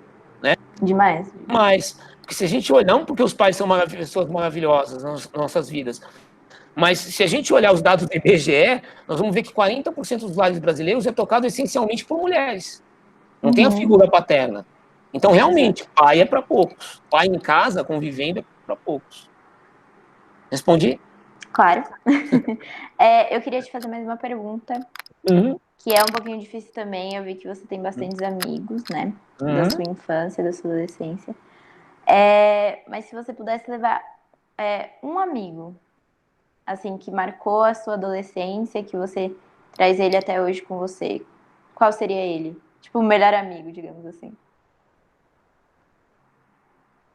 né? Demais. Mas, porque se a gente olhar, não porque os pais são pessoas maravilhosas nas nossas vidas, mas se a gente olhar os dados do IBGE, nós vamos ver que 40% dos lares brasileiros é tocado essencialmente por mulheres. Não tem a figura paterna. Então, realmente, pai é para poucos. Pai em casa, convivendo, é para poucos. Respondi? Claro. Eu queria te fazer mais uma pergunta, que é um pouquinho difícil também. Eu vi que você tem bastantes amigos, né? Da sua infância, da sua adolescência. Mas se você pudesse levar um amigo, assim, que marcou a sua adolescência, que você traz ele até hoje com você, qual seria ele? Tipo, o melhor amigo, digamos assim.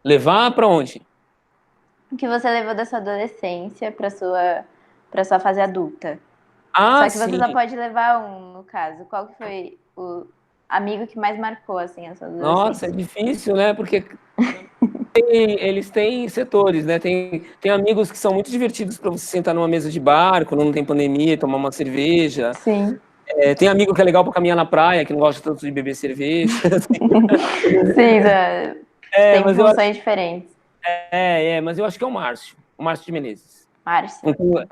Levar para onde? O que você levou da sua adolescência para sua fase adulta. Ah, Só que você só pode levar um, no caso. Qual que foi o amigo que mais marcou, assim, a sua adolescência? Nossa, é difícil, né? Porque eles têm setores, né? Tem amigos que são muito divertidos para você sentar numa mesa de bar, quando não tem pandemia, tomar uma cerveja. Sim. Tem amigo que é legal para caminhar na praia, que não gosta tanto de beber cerveja. Sim, tem funções diferentes. Mas eu acho que é o Márcio de Menezes.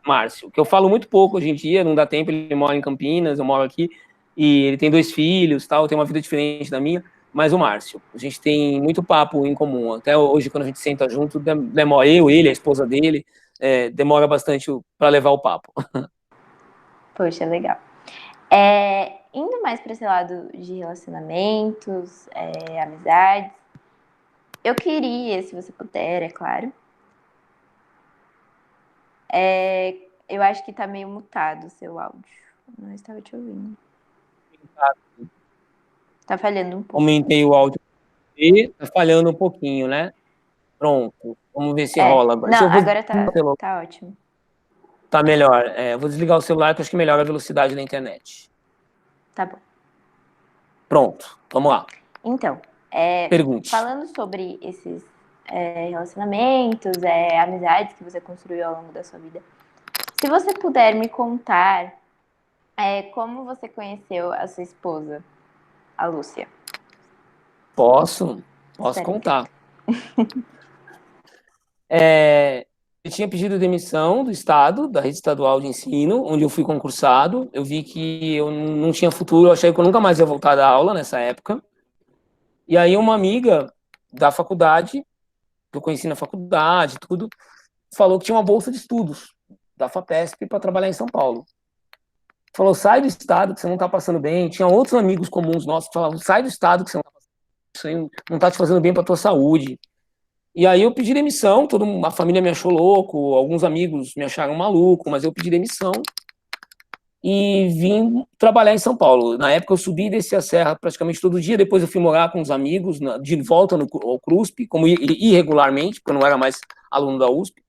Márcio, que eu falo muito pouco hoje em dia, não dá tempo, ele mora em Campinas, eu moro aqui, e ele tem 2 filhos, tal, tem uma vida diferente da minha, mas o Márcio, a gente tem muito papo em comum, até hoje quando a gente senta junto, demora, ele, a esposa dele, demora bastante para levar o papo. Poxa, legal. Indo mais para esse lado de relacionamentos, amizades, eu queria, se você puder, é claro. Eu acho que tá meio mutado o seu áudio. Não estava te ouvindo. Tá falhando um pouco. Aumentei o áudio e tá falhando um pouquinho, né? Pronto. Vamos ver se rola agora. Não, agora tá ótimo. Tá melhor. Eu vou desligar o celular, que eu acho que melhora a velocidade da internet. Tá bom. Pronto, vamos lá. Então, Pergunte. falando sobre esses relacionamentos, amizades que você construiu ao longo da sua vida, se você puder me contar como você conheceu a sua esposa, a Lúcia. Posso contar. Eu tinha pedido demissão do Estado, da rede estadual de ensino, onde eu fui concursado. Eu vi que eu não tinha futuro, eu achei que eu nunca mais ia voltar a dar aula nessa época. E aí uma amiga da faculdade, que eu conheci na faculdade, tudo, falou que tinha uma bolsa de estudos da FAPESP para trabalhar em São Paulo. Falou, sai do Estado, que você não está passando bem. Tinha outros amigos comuns nossos que falavam, sai do Estado, que você não está te fazendo bem para a tua saúde. E aí eu pedi demissão, a família me achou louco, alguns amigos me acharam maluco, mas eu pedi demissão e vim trabalhar em São Paulo. Na época eu subi e desci a serra praticamente todo dia, depois eu fui morar com os amigos, de volta ao CRUSP, como irregularmente, porque eu não era mais aluno da USP.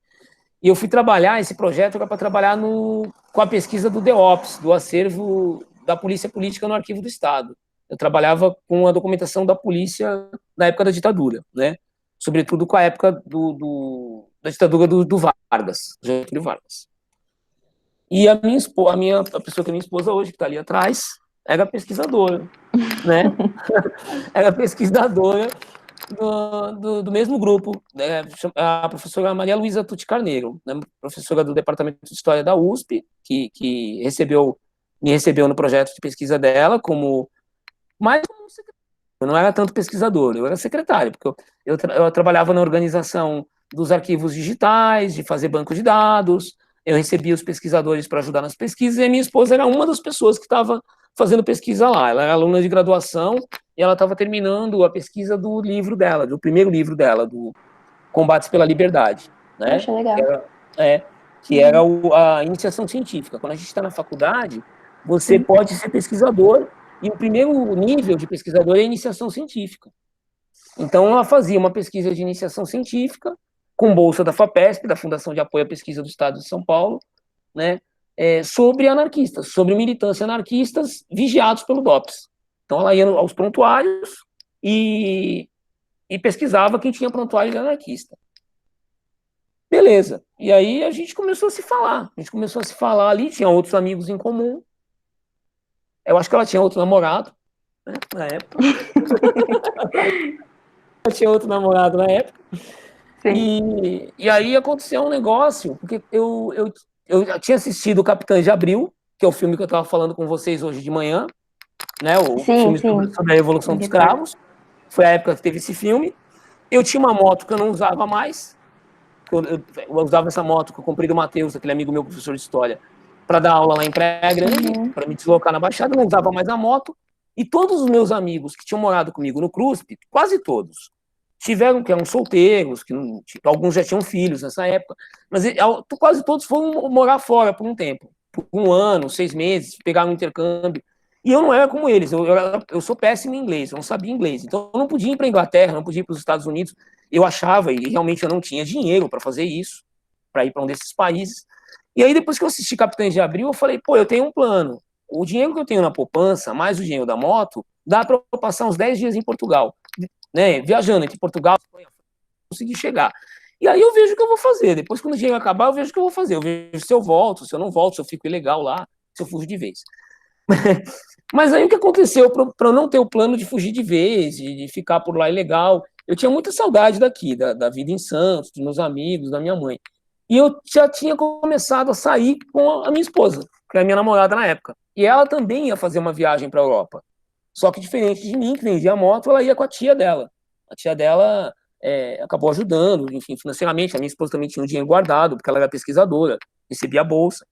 E eu fui trabalhar, esse projeto era para trabalhar com a pesquisa do DEOPS, do acervo da Polícia Política no Arquivo do Estado. Eu trabalhava com a documentação da polícia na época da ditadura, né? Sobretudo com a época da ditadura do Vargas, Getúlio Vargas. E a pessoa que é minha esposa hoje, que está ali atrás, era pesquisadora, né? Era pesquisadora do mesmo grupo, né? A professora Maria Luísa Tucci Carneiro, né? Professora do Departamento de História da USP, que me recebeu no projeto de pesquisa dela mais como secretário. Eu não era tanto pesquisador, eu era secretário, porque eu trabalhava na organização dos arquivos digitais, de fazer banco de dados, eu recebia os pesquisadores para ajudar nas pesquisas, e a minha esposa era uma das pessoas que estava fazendo pesquisa lá. Ela era aluna de graduação e ela estava terminando a pesquisa do livro dela, do primeiro livro dela, do Combates pela Liberdade. Né? Poxa, legal. Que era a iniciação científica. Quando a gente está na faculdade, você pode ser pesquisador, e o primeiro nível de pesquisador é a iniciação científica. Então, ela fazia uma pesquisa de iniciação científica, com bolsa da FAPESP, da Fundação de Apoio à Pesquisa do Estado de São Paulo, né, sobre anarquistas, sobre militância anarquistas vigiados pelo DOPS. Então, ela ia aos prontuários e pesquisava quem tinha prontuário de anarquista. Beleza. E aí a gente começou a se falar. Ali, tinha outros amigos em comum. Eu acho que ela tinha outro namorado, né, na época. Ela tinha outro namorado na época. E aí aconteceu um negócio, porque eu tinha assistido o Capitães de Abril, que é o filme que eu estava falando com vocês hoje de manhã, né? O filme sobre a Revolução dos Cravos. Foi a época que teve esse filme. Eu tinha uma moto que eu não usava mais. Eu usava essa moto que eu comprei do Matheus, aquele amigo meu, professor de história, para dar aula lá em Praia Grande, para me deslocar na Baixada. Eu não usava mais a moto. E todos os meus amigos que tinham morado comigo no CRUSP, quase todos, tiveram, que eram solteiros, alguns já tinham filhos nessa época, mas quase todos foram morar fora por um tempo, por 1 ano, 6 meses, pegaram um intercâmbio. E eu não era como eles, eu sou péssimo em inglês, eu não sabia inglês, então eu não podia ir para a Inglaterra, não podia ir para os Estados Unidos. Eu achava, e realmente eu não tinha dinheiro para fazer isso, para ir para um desses países. E aí, depois que eu assisti Capitães de Abril, eu falei, eu tenho um plano. O dinheiro que eu tenho na poupança, mais o dinheiro da moto, dá para eu passar uns 10 dias em Portugal, né, viajando entre Portugal e Espanha, conseguir chegar. E aí eu vejo o que eu vou fazer. Depois, quando o dinheiro acabar, eu vejo o que eu vou fazer. Eu vejo se eu volto, se eu não volto, se eu fico ilegal lá, se eu fujo de vez. Mas aí o que aconteceu para eu não ter o plano de fugir de vez, de ficar por lá ilegal? Eu tinha muita saudade daqui, da vida em Santos, dos meus amigos, da minha mãe. E eu já tinha começado a sair com a minha esposa, que era a minha namorada na época. E ela também ia fazer uma viagem para a Europa. Só que diferente de mim, que vendia a moto, ela ia com a tia dela. A tia dela acabou ajudando, enfim, financeiramente. A minha esposa também tinha um dinheiro guardado, porque ela era pesquisadora, recebia a bolsa.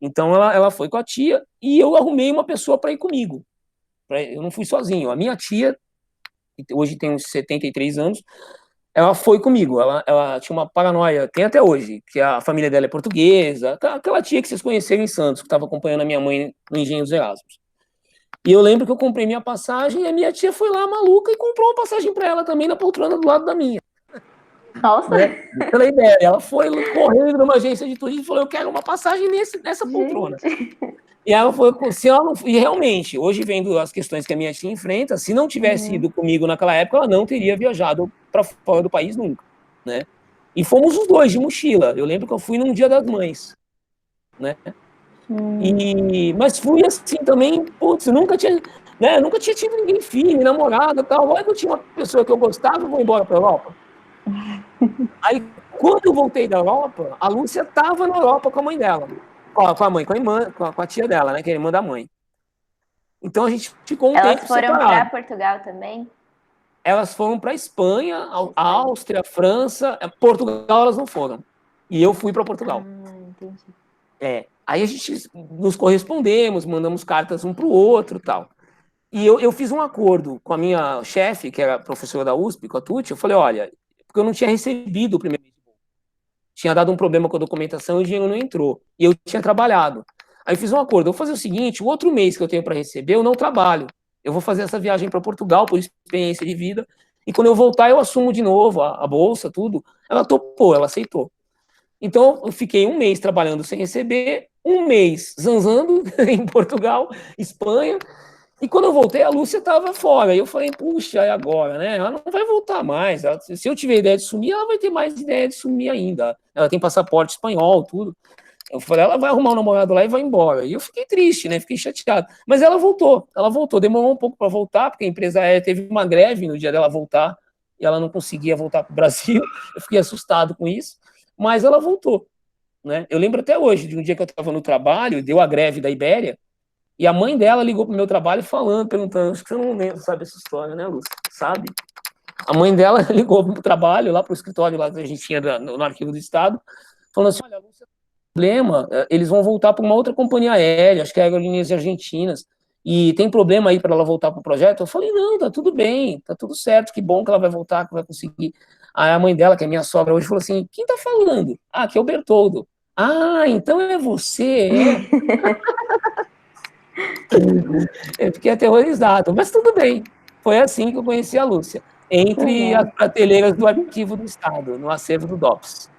Então ela foi com a tia e eu arrumei uma pessoa para ir comigo. Eu não fui sozinho. A minha tia, que hoje tem uns 73 anos, ela foi comigo. Ela tinha uma paranoia, tem até hoje, que a família dela é portuguesa, aquela tia que vocês conheceram em Santos, que estava acompanhando a minha mãe no Engenho dos Erasmus. E eu lembro que eu comprei minha passagem e a minha tia foi lá maluca e comprou uma passagem para ela também na poltrona do lado da minha. Nossa! Né? Pela ideia, ela foi correndo numa agência de turismo e falou: eu quero uma passagem nessa poltrona. E ela foi, se ela não, e realmente, hoje vendo as questões que a minha tia enfrenta, se não tivesse ido comigo naquela época, ela não teria viajado para fora do país nunca, né? E fomos os dois de mochila. Eu lembro que eu fui num Dia das Mães, né? Mas fui assim também, putz, nunca tinha tido ninguém firme, namorada, tal. Olha que eu tinha uma pessoa que eu gostava, eu vou embora para Europa. Aí, quando eu voltei da Europa, a Lúcia estava na Europa com a mãe dela. Com a mãe, com a tia dela, né? Que é a irmã da mãe. Então a gente ficou um tempo separado. Elas foram para Portugal também? Elas foram para Espanha, Áustria, França. Portugal elas não foram. E eu fui para Portugal. Entendi. Aí a gente nos correspondemos, mandamos cartas um para o outro e tal. E eu fiz um acordo com a minha chefe, que era professora da USP, com a Tuti. Eu falei: olha, porque eu não tinha recebido o primeiro mês de bolsa. Tinha dado um problema com a documentação e o dinheiro não entrou. E eu tinha trabalhado. Aí eu fiz um acordo: eu vou fazer o seguinte, o outro mês que eu tenho para receber, eu não trabalho. Eu vou fazer essa viagem para Portugal por experiência de vida. E quando eu voltar, eu assumo de novo a bolsa, tudo. Ela topou, ela aceitou. Então, eu fiquei um mês trabalhando sem receber, um mês zanzando em Portugal, Espanha. E quando eu voltei, a Lúcia estava fora. E eu falei: puxa, e agora, né? Ela não vai voltar mais. Se eu tiver ideia de sumir, ela vai ter mais ideia de sumir ainda. Ela tem passaporte espanhol, tudo. Eu falei: ela vai arrumar um namorado lá e vai embora. E eu fiquei triste, né? Fiquei chateado. Mas ela voltou. Demorou um pouco para voltar, porque a empresa aérea teve uma greve no dia dela voltar e ela não conseguia voltar para o Brasil. Eu fiquei assustado com isso. Mas ela voltou, né? Eu lembro até hoje de um dia que eu estava no trabalho, deu a greve da Ibéria, e a mãe dela ligou pro meu trabalho perguntando, acho que você não lembra, sabe essa história, né, Lúcia? Sabe? A mãe dela ligou pro trabalho, lá pro escritório lá que a gente tinha no arquivo do Estado, falando assim: olha, Lúcia, problema, eles vão voltar para uma outra companhia aérea, acho que é Aerolíneas Argentinas, e tem problema aí para ela voltar pro projeto? Eu falei: não, tá tudo bem, tá tudo certo, que bom que ela vai voltar, que vai conseguir. Aí a mãe dela, que é minha sogra hoje, falou assim: quem tá falando? Ah, que é o Bertoldo. Ah, então é você, Eu fiquei aterrorizado, mas tudo bem. Foi assim que eu conheci a Lúcia, entre as prateleiras do arquivo do Estado, no acervo do DOPS.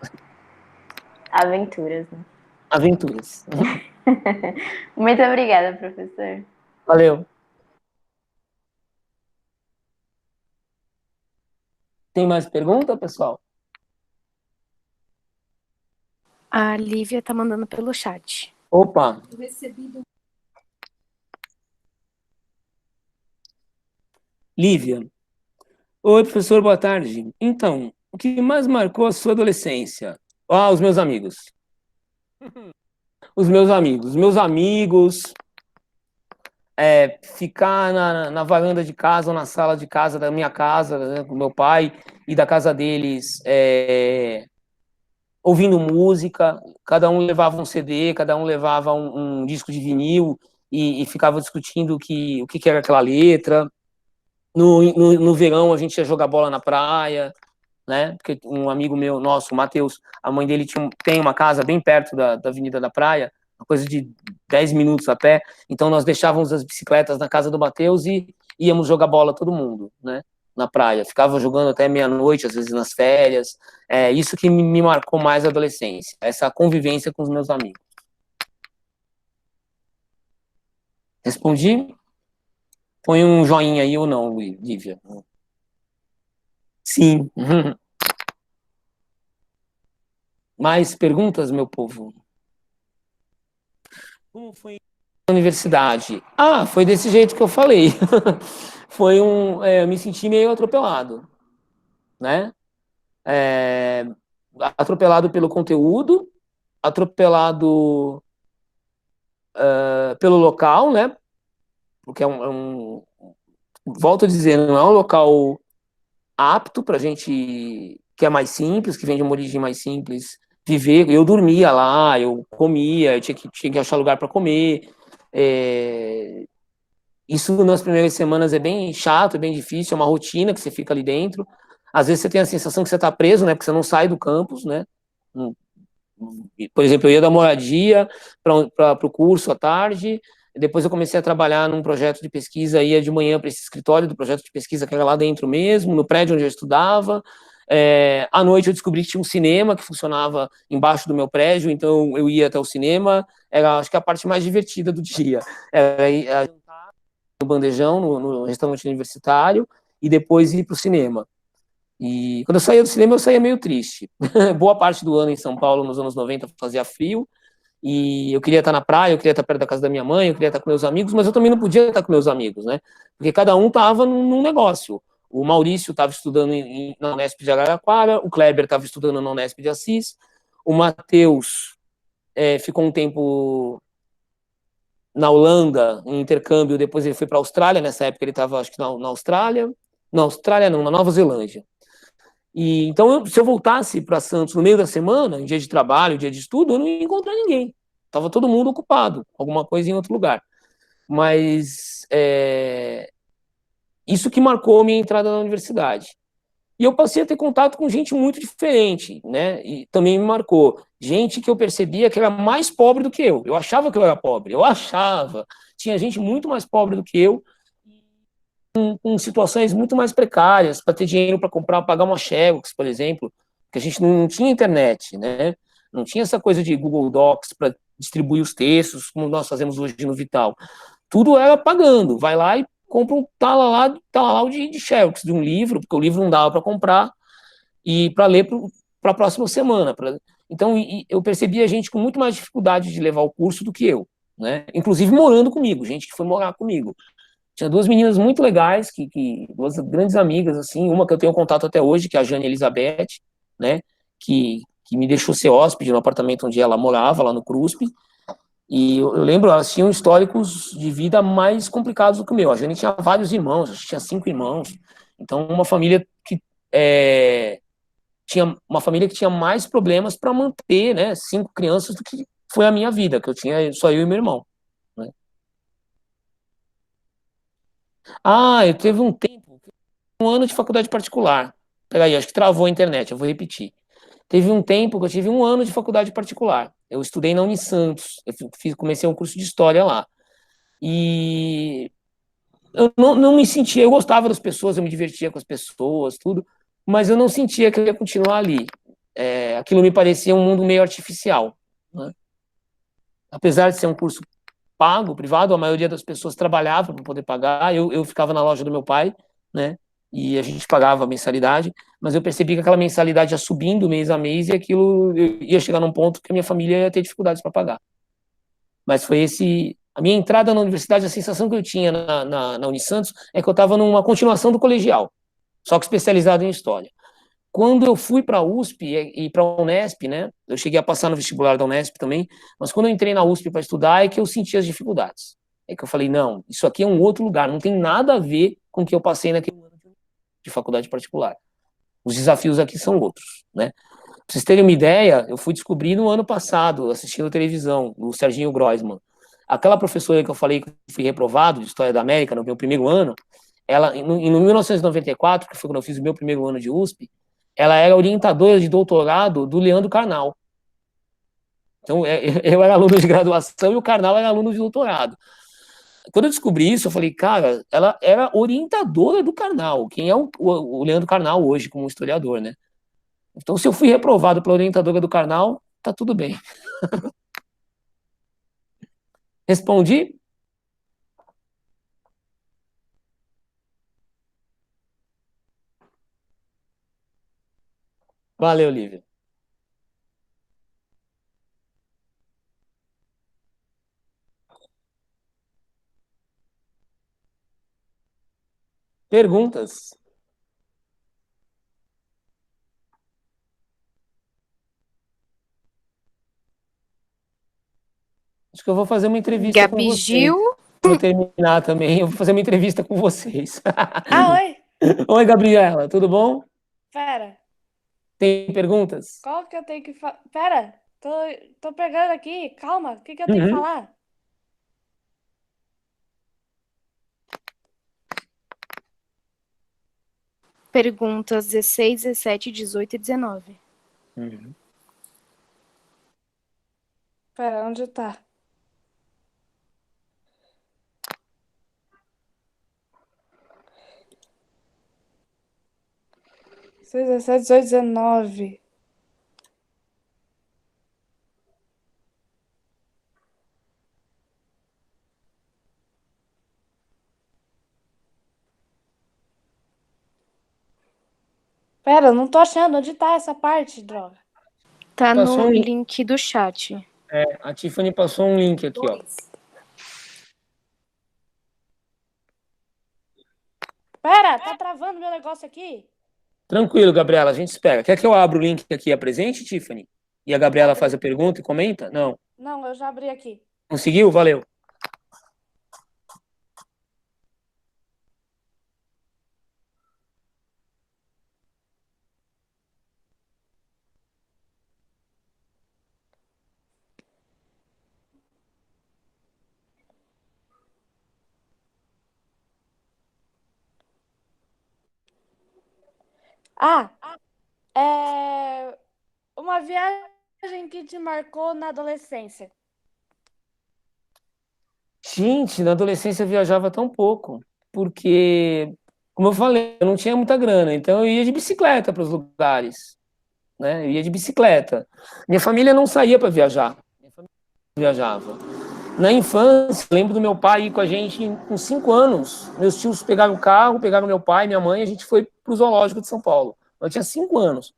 Aventuras, né? Aventuras. Muito obrigada, professor. Valeu. Tem mais pergunta, pessoal? A Lívia tá mandando pelo chat. Opa. Lívia. Oi, professor, boa tarde. Então, o que mais marcou a sua adolescência? Ah, os meus amigos. Os meus amigos, ficar na varanda de casa ou na sala de casa da minha casa, né, com meu pai, e da casa deles, ouvindo música, cada um levava um CD, cada um levava um disco de vinil e ficava discutindo o que era aquela letra. No verão a gente ia jogar bola na praia, né? Porque um amigo meu, nosso, o Matheus, a mãe dele tem uma casa bem perto da Avenida da Praia, uma coisa de 10 minutos a pé, então nós deixávamos as bicicletas na casa do Matheus e íamos jogar bola todo mundo, né? Na praia. Ficava jogando até meia-noite, às vezes nas férias. É isso que me marcou mais a adolescência, essa convivência com os meus amigos. Respondi? Põe um joinha aí ou não, Lívia. Sim. Mais perguntas, meu povo? Como foi a universidade? Ah, foi desse jeito que eu falei. Eu me senti meio atropelado, né? Atropelado pelo conteúdo, atropelado pelo local, né? Porque volto a dizer, não é um local apto para gente que é mais simples, que vem de uma origem mais simples, viver. Eu dormia lá, eu comia, eu tinha que achar lugar para comer. Isso nas primeiras semanas é bem chato, é bem difícil, é uma rotina que você fica ali dentro. Às vezes você tem a sensação que você está preso, né? Porque você não sai do campus, né? Por exemplo, eu ia da moradia para o curso à tarde, depois eu comecei a trabalhar num projeto de pesquisa, ia de manhã para esse escritório do projeto de pesquisa que era lá dentro mesmo, no prédio onde eu estudava. À noite eu descobri que tinha um cinema que funcionava embaixo do meu prédio, então eu ia até o cinema, era acho que a parte mais divertida do dia. Era no bandejão, no restaurante universitário, e depois ir para o cinema. E quando eu saía do cinema, eu saía meio triste. Boa parte do ano em São Paulo, nos anos 90, fazia frio, e eu queria estar na praia, eu queria estar perto da casa da minha mãe, eu queria estar com meus amigos, mas eu também não podia estar com meus amigos, né? Porque cada um estava num negócio. O Maurício estava estudando na Unesp de Araraquara, o Kleber estava estudando na Unesp de Assis, o Matheus ficou um tempo na Holanda, em intercâmbio, depois ele foi para a Austrália, nessa época ele estava, acho que na Austrália, não, na Nova Zelândia. E então, se eu voltasse para Santos no meio da semana, em dia de trabalho, dia de estudo, eu não ia encontrar ninguém. Tava todo mundo ocupado, alguma coisa em outro lugar. Mas isso que marcou a minha entrada na universidade. E eu passei a ter contato com gente muito diferente, né? E também me marcou gente que eu percebia que era mais pobre do que eu. Eu achava que eu era pobre, eu achava. Tinha gente muito mais pobre do que eu, com situações muito mais precárias, para ter dinheiro para comprar, pagar uma Xerox, por exemplo, que a gente não tinha internet, né? Não tinha essa coisa de Google Docs para distribuir os textos, como nós fazemos hoje no Vital. Tudo era pagando. Vai lá e compra um tala de Xerox, de um livro, porque o livro não dava para comprar, e para ler para a próxima semana. Então, eu percebi a gente com muito mais dificuldade de levar o curso do que eu, né? Inclusive morando comigo, gente que foi morar comigo. Tinha duas meninas muito legais, duas grandes amigas, assim, uma que eu tenho contato até hoje, que é a Jane Elizabeth, né, que me deixou ser hóspede no apartamento onde ela morava, lá no CRUSP, e eu lembro, elas tinham históricos de vida mais complicados do que o meu. A Jane tinha vários irmãos, acho que tinha 5 irmãos, então uma família que tinha mais problemas para manter, né, 5 crianças do que foi a minha vida, que eu tinha só eu e meu irmão. Eu teve um ano de faculdade particular. Peraí, acho que travou a internet, eu vou repetir. Teve um tempo que eu tive um ano de faculdade particular. Eu estudei na Unisantos, comecei um curso de História lá. E eu não me sentia, eu gostava das pessoas, eu me divertia com as pessoas, tudo, mas eu não sentia que eu ia continuar ali. Aquilo me parecia um mundo meio artificial, né? Apesar de ser um curso pago, privado, a maioria das pessoas trabalhava para poder pagar, eu ficava na loja do meu pai, né, e a gente pagava a mensalidade, mas eu percebi que aquela mensalidade ia subindo mês a mês e aquilo ia chegar num ponto que a minha família ia ter dificuldades para pagar. Mas foi a minha entrada na universidade, a sensação que eu tinha na Unisantos é que eu estava numa continuação do colegial, só que especializado em História. Quando eu fui para a USP e para a Unesp, né, eu cheguei a passar no vestibular da Unesp também, mas quando eu entrei na USP para estudar é que eu senti as dificuldades. É que eu falei, não, isso aqui é um outro lugar, não tem nada a ver com o que eu passei naquele ano de faculdade particular. Os desafios aqui são outros, né? Para vocês terem uma ideia, eu fui descobrir no ano passado, assistindo televisão, o Serginho Groisman. Aquela professora que eu falei que fui reprovado de História da América no meu primeiro ano, ela, em 1994, que foi quando eu fiz o meu primeiro ano de USP, ela era orientadora de doutorado do Leandro Carnal. Então, eu era aluno de graduação e o Carnal era aluno de doutorado. Quando eu descobri isso, eu falei, cara, ela era orientadora do Carnal. Quem é o Leandro Carnal hoje, como historiador, né? Então, se eu fui reprovado pela orientadora do Carnal, tá tudo bem. Respondi? Valeu, Lívia. Perguntas? Acho que eu vou fazer uma entrevista com Gabi vocês. Gil. Para terminar também, eu vou fazer uma entrevista com vocês. Ah, oi. Oi, Gabriela, tudo bom? Pera. Tem perguntas? Qual que eu tenho que falar? Pera, tô pegando aqui. Calma, o que eu tenho que falar? Perguntas 16, 17, 18 e 19. Pera, onde tá? Seis, 17, 18, 19. Pera, eu não tô achando. Onde tá essa parte, droga? Tá Passou no um link. link do chat. A Tiffany passou um link aqui, ó. Pera, tá travando meu negócio aqui. Tranquilo, Gabriela, a gente espera. Quer que eu abra o link aqui e apresente, Tiffany? E a Gabriela faz a pergunta e comenta? Não. Não, eu já abri aqui. Conseguiu? Valeu. Uma viagem que te marcou na adolescência. Gente, na adolescência eu viajava tão pouco, porque, como eu falei, eu não tinha muita grana, então eu ia de bicicleta para os lugares, né? Eu ia de bicicleta. Minha família não saía para viajar, minha família viajava. Na infância, lembro do meu pai ir com a gente com 5 anos. Meus tios pegaram o carro, pegaram meu pai, minha mãe, e a gente foi para o zoológico de São Paulo. Eu tinha 5 anos.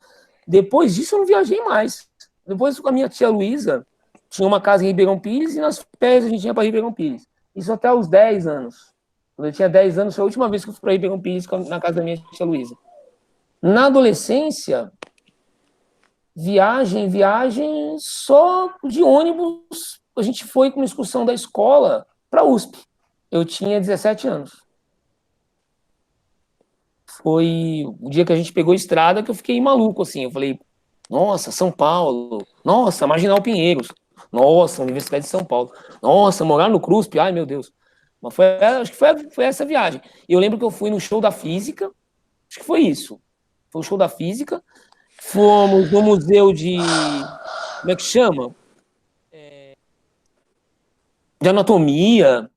Depois disso, eu não viajei mais. Depois, com a minha tia Luísa, tinha uma casa em Ribeirão Pires e nas férias a gente ia para Ribeirão Pires. Isso até os 10 anos. Quando eu tinha 10 anos, foi a última vez que eu fui para Ribeirão Pires na casa da minha tia Luísa. Na adolescência, viagem só de ônibus. A gente foi com uma excursão da escola para a USP. Eu tinha 17 anos. Foi o dia que a gente pegou a estrada que eu fiquei maluco, assim. Eu falei, nossa, São Paulo. Nossa, Marginal Pinheiros. Nossa, Universidade de São Paulo. Nossa, morar no CRUSP. Ai, meu Deus. Mas acho que foi essa viagem. E eu lembro que eu fui no show da física. Acho que foi isso. Foi o show da física. Fomos no museu de... Como é que chama? De anatomia.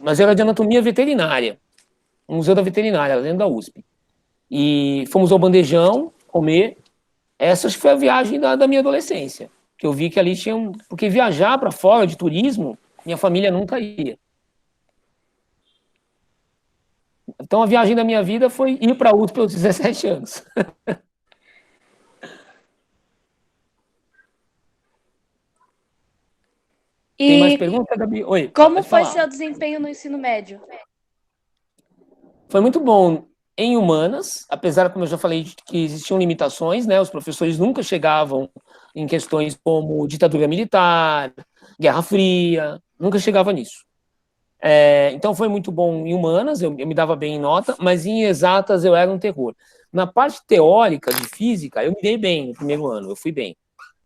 Mas era de anatomia veterinária. Um museu da veterinária, dentro da USP. E fomos ao Bandejão comer. Essa acho que foi a viagem da minha adolescência. Que eu vi que ali tinha Porque viajar para fora de turismo, minha família nunca ia. Então a viagem da minha vida foi ir para a USP aos 17 anos. Tem mais perguntas, Gabi? Oi. Como foi seu desempenho no ensino médio? Foi muito bom em humanas, apesar, como eu já falei, que existiam limitações, né? Os professores nunca chegavam em questões como ditadura militar, Guerra Fria, nunca chegava nisso. Então foi muito bom em humanas, eu me dava bem em nota, mas em exatas eu era um terror. Na parte teórica de física, eu me dei bem no primeiro ano, eu fui bem.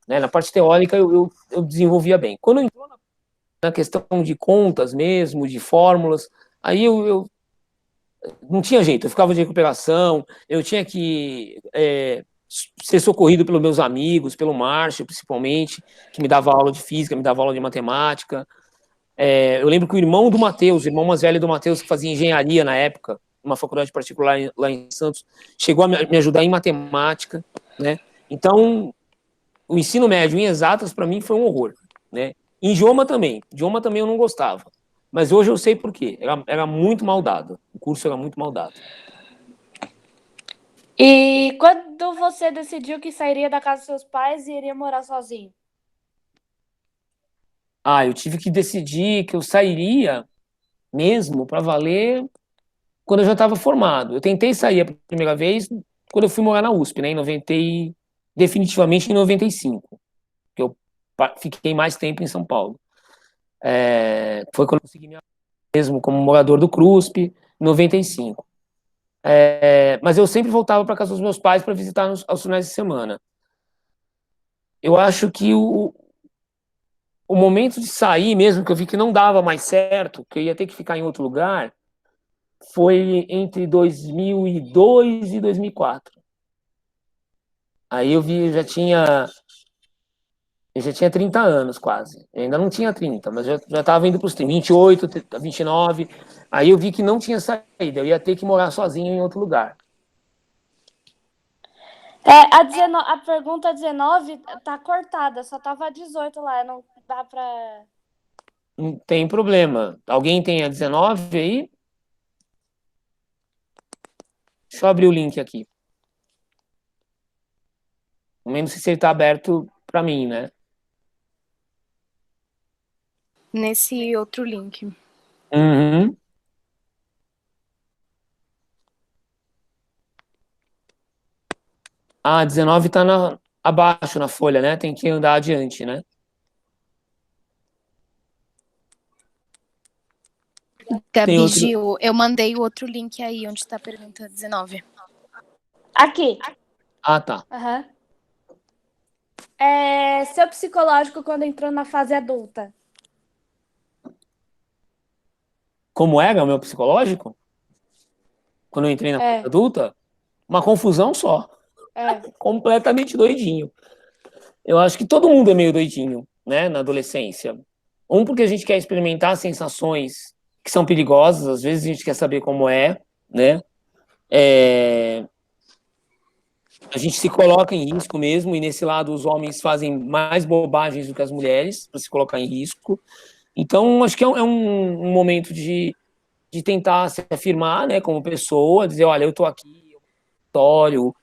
Né? Na parte teórica eu desenvolvia bem. Quando entrou na questão de contas mesmo, de fórmulas, aí eu não tinha jeito, eu ficava de recuperação, eu tinha que ser socorrido pelos meus amigos, pelo Márcio, principalmente, que me dava aula de física, me dava aula de matemática. Eu lembro que o irmão do Matheus, o irmão mais velho do Matheus, que fazia engenharia na época, numa faculdade particular lá em Santos, chegou a me ajudar em matemática, né? Então, o ensino médio em exatas, para mim, foi um horror, né? Em idioma também eu não gostava. Mas hoje eu sei por quê. Era muito mal dado. O curso era muito mal dado. E quando você decidiu que sairia da casa dos seus pais e iria morar sozinho? Eu tive que decidir que eu sairia mesmo para valer quando eu já estava formado. Eu tentei sair a primeira vez quando eu fui morar na USP, né, definitivamente em 95, que eu fiquei mais tempo em São Paulo. Foi quando eu consegui mesmo como morador do CRUSP, em 95. Mas eu sempre voltava para casa dos meus pais para visitar aos finais de semana. Eu acho que o momento de sair mesmo, que eu vi que não dava mais certo, que eu ia ter que ficar em outro lugar, foi entre 2002 e 2004. Aí eu vi, eu já tinha 30 anos quase. Eu ainda não tinha 30, mas já estava indo para os 28, 29. Aí eu vi que não tinha saída, eu ia ter que morar sozinho em outro lugar. A pergunta 19 tá cortada, só tava 18 lá, não dá pra... Não tem problema. Alguém tem a 19 aí? Deixa eu abrir o link aqui. Não lembro se ele está aberto para mim, né? Nesse outro link. Uhum. Ah, 19 está abaixo na folha, né? Tem que andar adiante, né? Gabi, Gil, eu mandei o outro link aí, onde está a pergunta 19. Aqui. Ah, tá. Uhum. Seu psicológico quando entrou na fase adulta. Como era o meu psicológico? Quando eu entrei na fase adulta? Uma confusão só. Completamente doidinho. Eu acho que todo mundo é meio doidinho, né, na adolescência. Porque a gente quer experimentar sensações que são perigosas, às vezes a gente quer saber como é, né? A gente se coloca em risco mesmo, e nesse lado os homens fazem mais bobagens do que as mulheres para se colocar em risco. Então, acho que é um momento de tentar se afirmar, né, como pessoa, dizer, olha, eu tô aqui,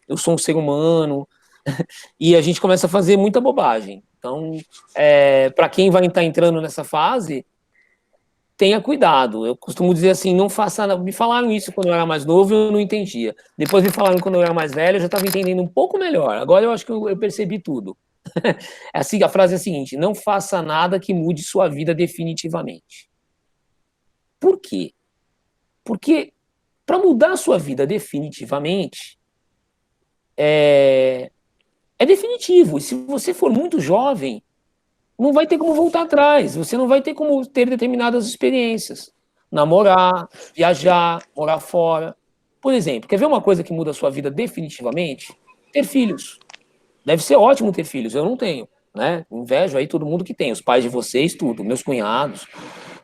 eu sou um ser humano, e a gente começa a fazer muita bobagem. Então, para quem vai estar entrando nessa fase, tenha cuidado. Eu costumo dizer assim, não faça nada. Me falaram isso quando eu era mais novo e eu não entendia. Depois me falaram quando eu era mais velho, eu já estava entendendo um pouco melhor. Agora eu acho que eu percebi tudo. Assim, a frase é a seguinte: não faça nada que mude sua vida definitivamente. Por quê? Porque para mudar a sua vida definitivamente, é definitivo. E se você for muito jovem, não vai ter como voltar atrás, você não vai ter como ter determinadas experiências. Namorar, viajar, morar fora. Por exemplo, quer ver uma coisa que muda a sua vida definitivamente? Ter filhos. Deve ser ótimo ter filhos, eu não tenho, né? Invejo aí todo mundo que tem, os pais de vocês, tudo, meus cunhados.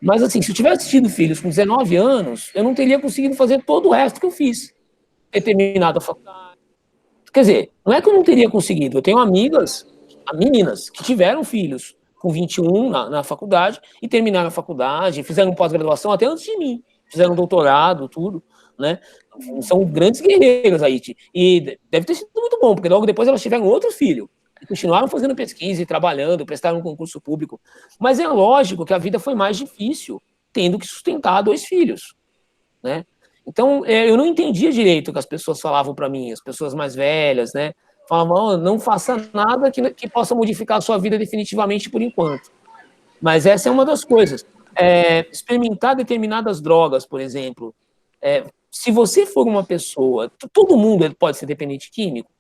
Mas assim, se eu tivesse tido filhos com 19 anos, eu não teria conseguido fazer todo o resto que eu fiz. Ter terminado a faculdade. Quer dizer, não é que eu não teria conseguido, eu tenho amigas, meninas, que tiveram filhos com 21 na faculdade e terminaram a faculdade, fizeram pós-graduação até antes de mim, fizeram doutorado, tudo, né? São grandes guerreiras aí. E deve ter sido muito bom, porque logo depois elas tiveram outro filho. E continuaram fazendo pesquisa e trabalhando, prestaram um concurso público. Mas é lógico que a vida foi mais difícil tendo que sustentar 2 filhos, né? Então, eu não entendia direito o que as pessoas falavam para mim, as pessoas mais velhas, né? Falavam, oh, não faça nada que possa modificar a sua vida definitivamente por enquanto. Mas essa é uma das coisas. Experimentar determinadas drogas, por exemplo. Se você for uma pessoa... Todo mundo pode ser dependente químico?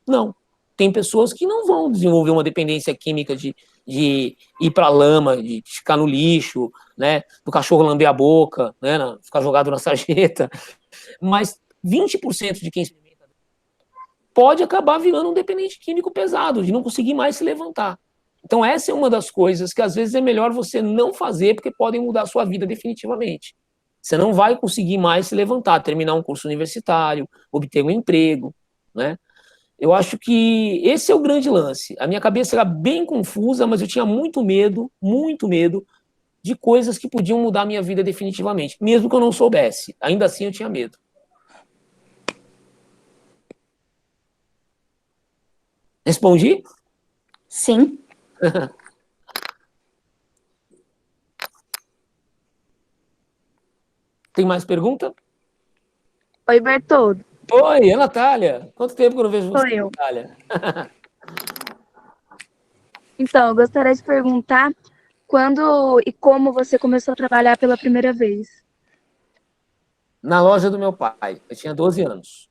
Não. Tem pessoas que não vão desenvolver uma dependência química de ir para a lama, de ficar no lixo, né, do cachorro lamber a boca, né, ficar jogado na sarjeta. Mas 20% de quem experimenta pode acabar virando um dependente químico pesado, de não conseguir mais se levantar. Então essa é uma das coisas que às vezes é melhor você não fazer, porque podem mudar a sua vida definitivamente. Você não vai conseguir mais se levantar, terminar um curso universitário, obter um emprego, né? Eu acho que esse é o grande lance. A minha cabeça era bem confusa, mas eu tinha muito medo de coisas que podiam mudar a minha vida definitivamente, mesmo que eu não soubesse. Ainda assim eu tinha medo. Respondi? Sim. Tem mais pergunta? Oi, Bertoldo. Oi, é a Natália. Quanto tempo que eu não vejo você, Sou eu. Natália? Então, eu gostaria de perguntar quando e como você começou a trabalhar pela primeira vez. na loja do meu pai. Eu tinha 12 anos.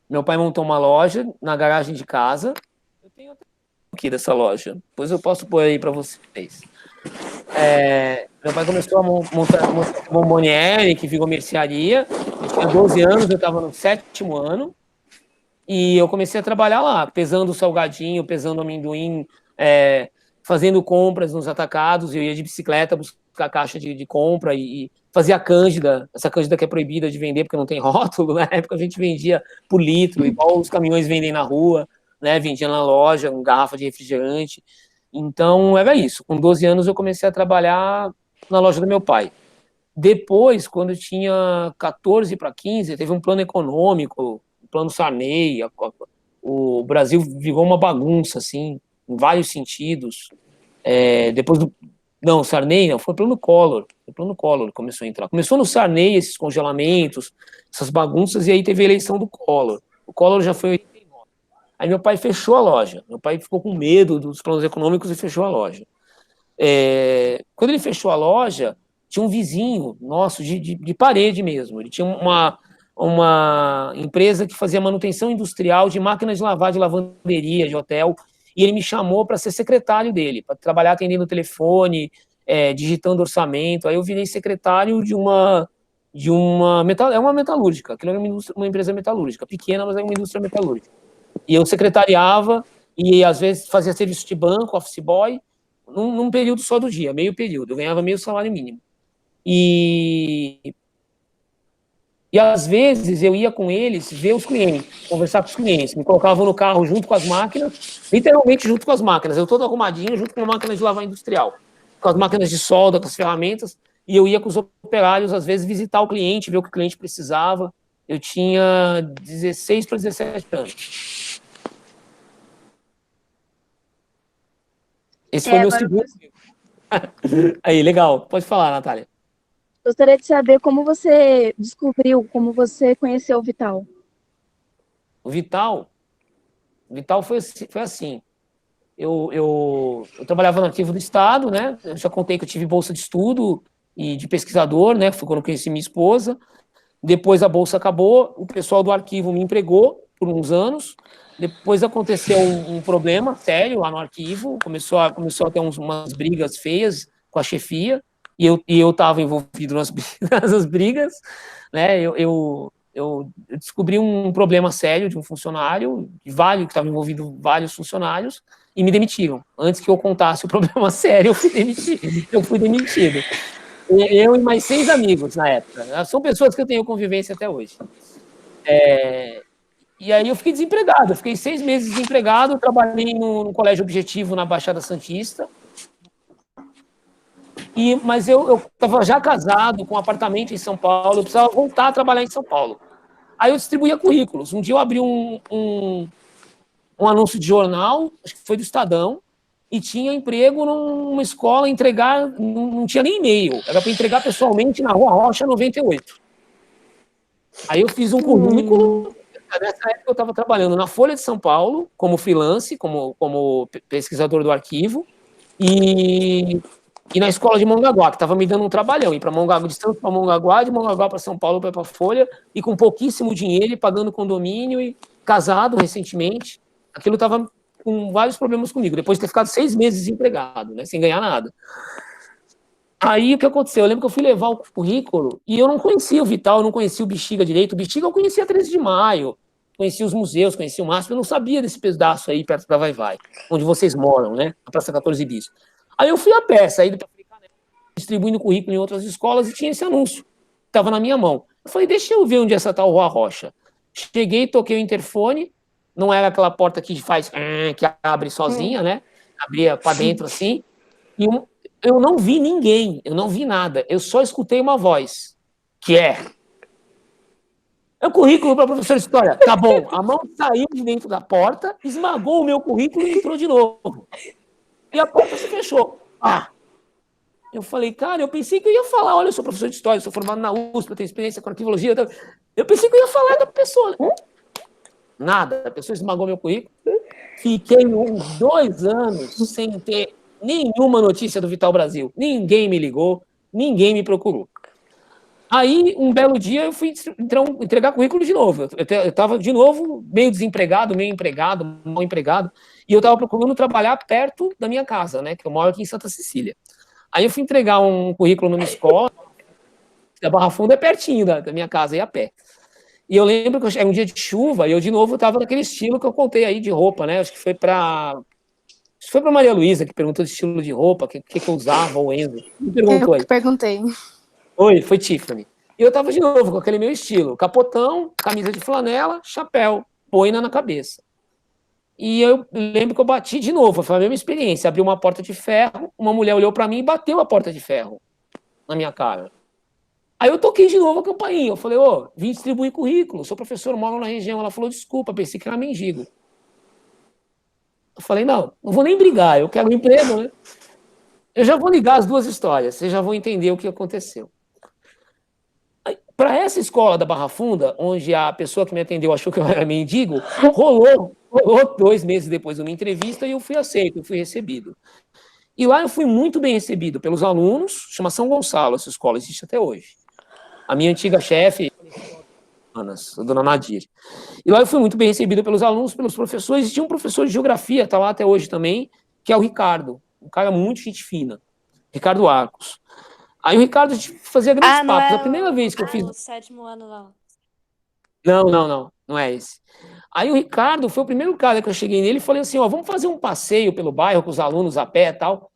Meu pai montou uma loja na garagem de casa. Eu tenho aqui dessa loja. Depois eu posso pôr aí para vocês. Meu pai começou a montar bomboniere, que virou mercearia. Eu tinha 12 anos, eu estava no 7º ano. E eu comecei a trabalhar lá, pesando salgadinho, pesando amendoim, fazendo compras nos atacados. Eu ia de bicicleta buscar caixa de compra e fazia cândida. Essa cândida que é proibida de vender porque não tem rótulo. Na época a gente vendia por litro, igual os caminhões vendem na rua, né? Vendia na loja, uma garrafa de refrigerante. Então era isso. Com 12 anos eu comecei a trabalhar na loja do meu pai. Depois, quando eu tinha 14 para 15, teve um plano econômico, plano Sarney, o Brasil virou uma bagunça, assim, em vários sentidos. Depois do... Não, Sarney não, foi plano Collor. O plano Collor começou a entrar. Começou no Sarney, esses congelamentos, essas bagunças, e aí teve a eleição do Collor. O Collor já foi em 89. Aí meu pai fechou a loja. Meu pai ficou com medo dos planos econômicos e fechou a loja. Quando ele fechou a loja, tinha um vizinho nosso de parede mesmo. Ele tinha uma empresa que fazia manutenção industrial de máquinas de lavar, de lavanderia, de hotel, e ele me chamou para ser secretário dele, para trabalhar atendendo o telefone, digitando orçamento. Aí eu virei secretário de uma metalúrgica, aquilo era uma empresa metalúrgica, pequena, mas era uma indústria metalúrgica. E eu secretariava e às vezes fazia serviço de banco, office boy, num período só do dia, meio período, eu ganhava meio salário mínimo. E às vezes eu ia com eles ver os clientes, conversar com os clientes, me colocavam no carro junto com as máquinas, literalmente junto com as máquinas, eu todo arrumadinho junto com a máquina de lavar industrial, com as máquinas de solda, com as ferramentas, e eu ia com os operários, às vezes, visitar o cliente, ver o que o cliente precisava. Eu tinha 16 para 17 anos. Esse foi meu segundo. Aí, legal. Pode falar, Natália. Gostaria de saber como você descobriu, como você conheceu o Vital. O Vital foi assim. Eu trabalhava no Arquivo do Estado, né? Eu já contei que eu tive bolsa de estudo e de pesquisador, né? Foi quando eu conheci minha esposa. Depois a bolsa acabou, o pessoal do arquivo me empregou por uns anos. Depois aconteceu um problema sério lá no arquivo, começou a ter umas brigas feias com a chefia, e eu estava envolvido nas brigas, né? Eu descobri um problema sério de um funcionário, que estava envolvido vários funcionários, e me demitiram. Antes que eu contasse o problema sério, eu fui demitido. Eu e mais 6 amigos na época. São pessoas que eu tenho convivência até hoje. E aí eu fiquei desempregado. Eu fiquei 6 meses desempregado. Trabalhei no Colégio Objetivo, na Baixada Santista. Mas eu estava já casado, com um apartamento em São Paulo. Eu precisava voltar a trabalhar em São Paulo. Aí eu distribuía currículos. Um dia eu abri um anúncio de jornal, acho que foi do Estadão, e tinha emprego numa escola, entregar, não tinha nem e-mail, era para entregar pessoalmente na Rua Rocha 98. Aí eu fiz um currículo, nessa época eu estava trabalhando na Folha de São Paulo, como freelance, como pesquisador do arquivo, e na escola de Mongaguá, que estava me dando um trabalhão, ir para Mongaguá, de Santos para Mongaguá, de Mongaguá para São Paulo, para a Folha, e com pouquíssimo dinheiro, e pagando condomínio, e casado recentemente, aquilo estava com vários problemas comigo, depois de ter ficado 6 meses desempregado, né, sem ganhar nada. Aí, o que aconteceu? Eu lembro que eu fui levar o currículo e eu não conhecia o Vital, eu não conhecia o Bexiga direito. O Bexiga eu conhecia 13 de Maio, conhecia os museus, conhecia o MASP, eu não sabia desse pedaço aí perto da Vai-Vai, onde vocês moram, né, na Praça 14 Bis. Aí eu fui a pé, saí do distribuindo currículo em outras escolas e tinha esse anúncio, estava na minha mão. Eu falei, deixa eu ver onde é essa tal Rua Rocha. Cheguei, toquei o interfone, não era aquela porta que faz, que abre sozinha, né? Abria para dentro assim. E eu não vi ninguém, eu não vi nada. Eu só escutei uma voz, que é o currículo para professor de história. Tá bom. A mão saiu de dentro da porta, esmagou o meu currículo e entrou de novo. E a porta se fechou. Eu falei, cara, eu pensei que eu ia falar, olha, eu sou professor de história, sou formado na USP, eu tenho experiência com arquivologia. Eu pensei que eu ia falar da pessoa. Nada, a pessoa esmagou meu currículo. Fiquei uns 2 anos sem ter nenhuma notícia do Vital Brasil. Ninguém me ligou, ninguém me procurou. Aí, um belo dia, eu fui entregar currículo de novo. Eu estava, de novo, meio desempregado, meio empregado, mal empregado, e eu estava procurando trabalhar perto da minha casa, né, que eu moro aqui em Santa Cecília. Aí eu fui entregar um currículo numa escola, da Barra Funda é pertinho da minha casa, ia a pé. E eu lembro que era um dia de chuva, e eu, de novo, estava naquele estilo que eu contei aí de roupa, né, acho que foi para Maria Luísa, que perguntou de estilo de roupa, o que eu usava, ou Enzo. Me perguntou aí. Eu perguntei. Oi, foi Tiffany. E eu tava de novo com aquele meu estilo, capotão, camisa de flanela, chapéu, boina na cabeça. E eu lembro que eu bati de novo, foi a mesma experiência, abri uma porta de ferro, uma mulher olhou para mim e bateu a porta de ferro na minha cara. Aí eu toquei de novo a campainha, eu falei, vim distribuir currículo, sou professor, moro na região. Ela falou, desculpa, pensei que era mendigo. Eu falei, não vou nem brigar, eu quero um emprego, né? Eu já vou ligar as duas histórias, vocês já vão entender o que aconteceu. Para essa escola da Barra Funda, onde a pessoa que me atendeu achou que eu era mendigo, rolou 2 meses depois de uma entrevista e eu fui aceito, eu fui recebido. E lá eu fui muito bem recebido pelos alunos, chama São Gonçalo, essa escola existe até hoje. A minha antiga chefe, a dona Nadir. E lá eu fui muito bem recebido pelos alunos, pelos professores, e tinha um professor de geografia, está lá até hoje também, que é o Ricardo, um cara muito gente fina, Ricardo Arcos. Aí o Ricardo fazia grandes papos. A primeira vez que eu fiz... No 7º ano, não. Não é esse. Aí o Ricardo foi o primeiro cara que eu cheguei nele e falei assim, vamos fazer um passeio pelo bairro com os alunos a pé e tal.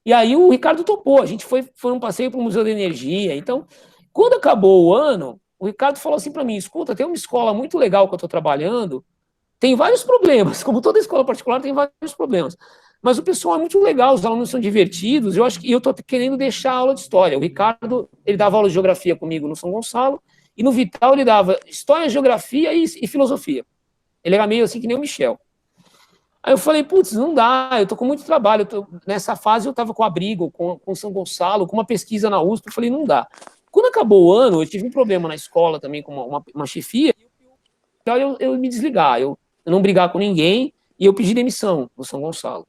E aí o Ricardo topou. A gente foi um passeio para o Museu da Energia. Então, quando acabou o ano, o Ricardo falou assim para mim, escuta, tem uma escola muito legal que eu estou trabalhando, tem vários problemas, como toda escola particular tem vários problemas. Mas o pessoal é muito legal, os alunos são divertidos, eu acho que eu estou querendo deixar a aula de história. O Ricardo, ele dava aula de geografia comigo no São Gonçalo, e no Vital ele dava história, geografia e filosofia. Ele era meio assim que nem o Michel. Aí eu falei, putz, não dá, eu tô com muito trabalho, nessa fase eu estava com abrigo, com São Gonçalo, com uma pesquisa na USP, eu falei, não dá. Quando acabou o ano, eu tive um problema na escola também com uma chefia, então eu me desligar, eu não brigar com ninguém, e eu pedi demissão no São Gonçalo.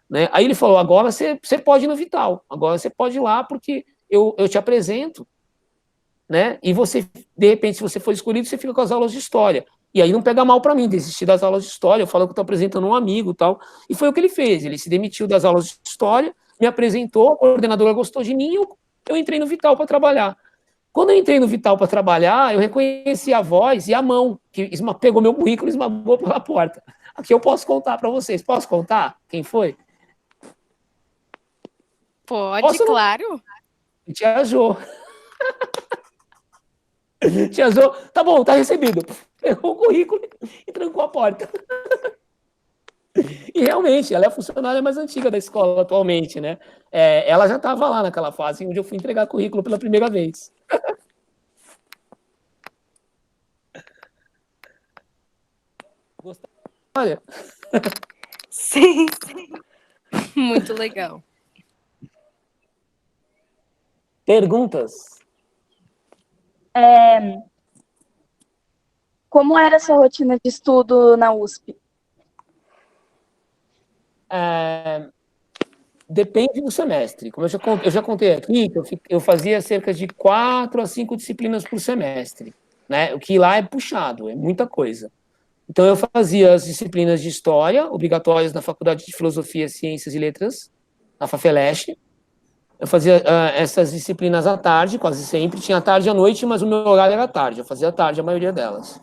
Né? Aí ele falou, agora você pode ir no Vital, agora você pode ir lá porque eu te apresento, né? E você, de repente, se você for escolhido, você fica com as aulas de história. E aí não pega mal para mim, desistir das aulas de história, eu falo que eu estou apresentando um amigo e tal. E foi o que ele fez, ele se demitiu das aulas de história, me apresentou, a coordenadora gostou de mim, eu entrei no Vital para trabalhar. Quando eu entrei no Vital para trabalhar, eu reconheci a voz e a mão, que pegou meu currículo e esmagou pela porta. Aqui eu posso contar para vocês. Posso contar quem foi? Pode, claro. Tia Jô. Tia Jô, tá bom, tá recebido. Pegou o currículo e trancou a porta. E realmente, ela é a funcionária mais antiga da escola atualmente, né? Ela já estava lá naquela fase onde eu fui entregar currículo pela primeira vez. Olha. Sim. Muito legal. Perguntas? Como era a sua rotina de estudo na USP? Depende do semestre. Como eu já contei aqui, que eu fazia cerca de 4 a 5 disciplinas por semestre, né? O que lá é puxado, é muita coisa. Então, eu fazia as disciplinas de História, obrigatórias na Faculdade de Filosofia, Ciências e Letras, na Fafeleste. Eu fazia essas disciplinas à tarde, quase sempre. Tinha tarde à noite, mas o meu horário era à tarde. Eu fazia à tarde a maioria delas.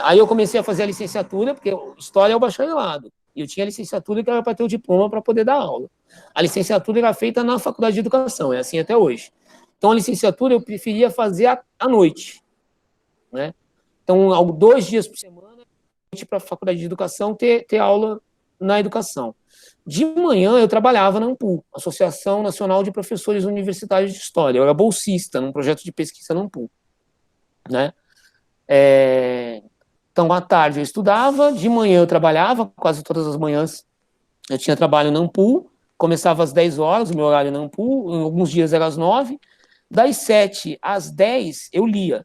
Aí eu comecei a fazer a licenciatura, porque História é o bacharelado. E eu tinha a licenciatura que era para ter o diploma para poder dar aula. A licenciatura era feita na Faculdade de Educação, é assim até hoje. Então, a licenciatura eu preferia fazer à noite, né? Então, 2 dias por semana, para a Faculdade de Educação ter aula na educação. De manhã, eu trabalhava na ANPU, Associação Nacional de Professores Universitários de História. Eu era bolsista num projeto de pesquisa na ANPU, né? Então, à tarde eu estudava, de manhã eu trabalhava, quase todas as manhãs eu tinha trabalho na ANPU, começava às 10 horas, o meu horário na ANPU, em alguns dias era às 9, das 7 às 10 eu lia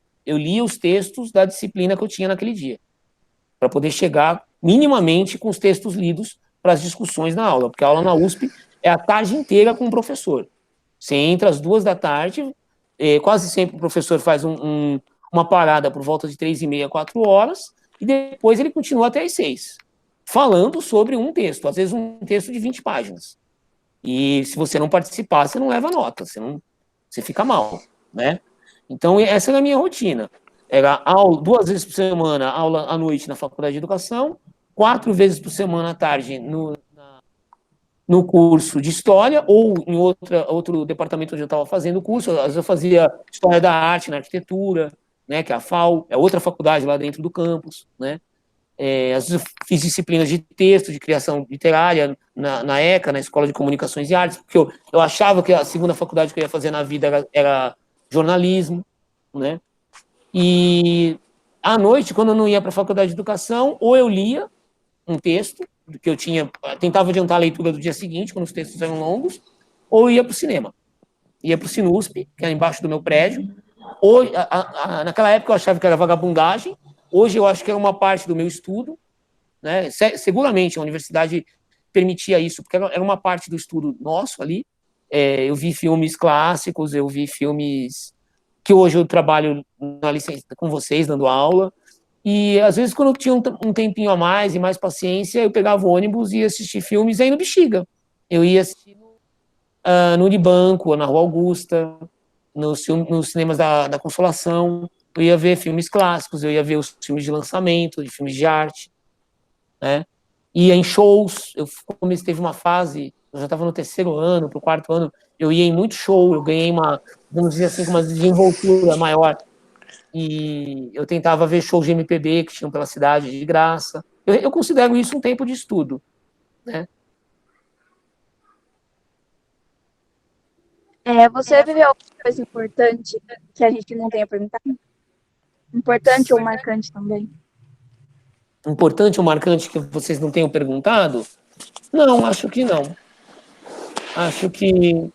os textos da disciplina que eu tinha naquele dia, para poder chegar minimamente com os textos lidos para as discussões na aula, porque a aula na USP é a tarde inteira com o professor. Você entra às 2 da tarde, Quase sempre o professor faz uma parada por volta de 3h30, 4 horas, e depois ele continua até as 6, falando sobre um texto, às vezes um texto de 20 páginas. E se você não participar, você não leva nota, você fica mal, né? Então, essa era a minha rotina. Era aula 2 vezes por semana, aula à noite na faculdade de educação, 4 vezes por semana à tarde no curso de História, ou em outro departamento onde eu estava fazendo o curso. Às vezes eu fazia História da Arte na Arquitetura, né, que é a FAU, é outra faculdade lá dentro do campus, né? Às vezes eu fiz disciplinas de texto, de criação literária na ECA, na Escola de Comunicações e Artes, porque eu achava que a segunda faculdade que eu ia fazer na vida era jornalismo, né? E à noite, quando eu não ia para a faculdade de educação, ou eu lia um texto que eu tentava adiantar a leitura do dia seguinte, quando os textos eram longos, ou ia para o cinema. Ia para o Sinusp, que era embaixo do meu prédio. Naquela época eu achava que era vagabundagem, hoje eu acho que era uma parte do meu estudo, né? Seguramente a universidade permitia isso, porque era uma parte do estudo nosso ali. Eu vi filmes clássicos, eu vi filmes que hoje eu trabalho na licença com vocês, dando aula. E, às vezes, quando eu tinha um tempinho a mais e mais paciência, eu pegava o ônibus e ia assistir filmes aí no Bexiga. Eu ia assistir no Unibanco, na Rua Augusta, nos cinemas da Consolação. Eu ia ver filmes clássicos, eu ia ver os filmes de lançamento, de filmes de arte, né? Ia em shows. Teve uma fase, eu já estava no 3º ano, para o 4º ano, eu ia em muito show, eu ganhei vamos dizer assim, uma desenvoltura maior. E eu tentava ver shows de MPB que tinham pela cidade de graça. Eu considero isso um tempo de estudo, né? Você viveu alguma coisa importante que a gente não tenha perguntado? Importante ou marcante também? Importante ou marcante que vocês não tenham perguntado? Não, acho que não. Acho que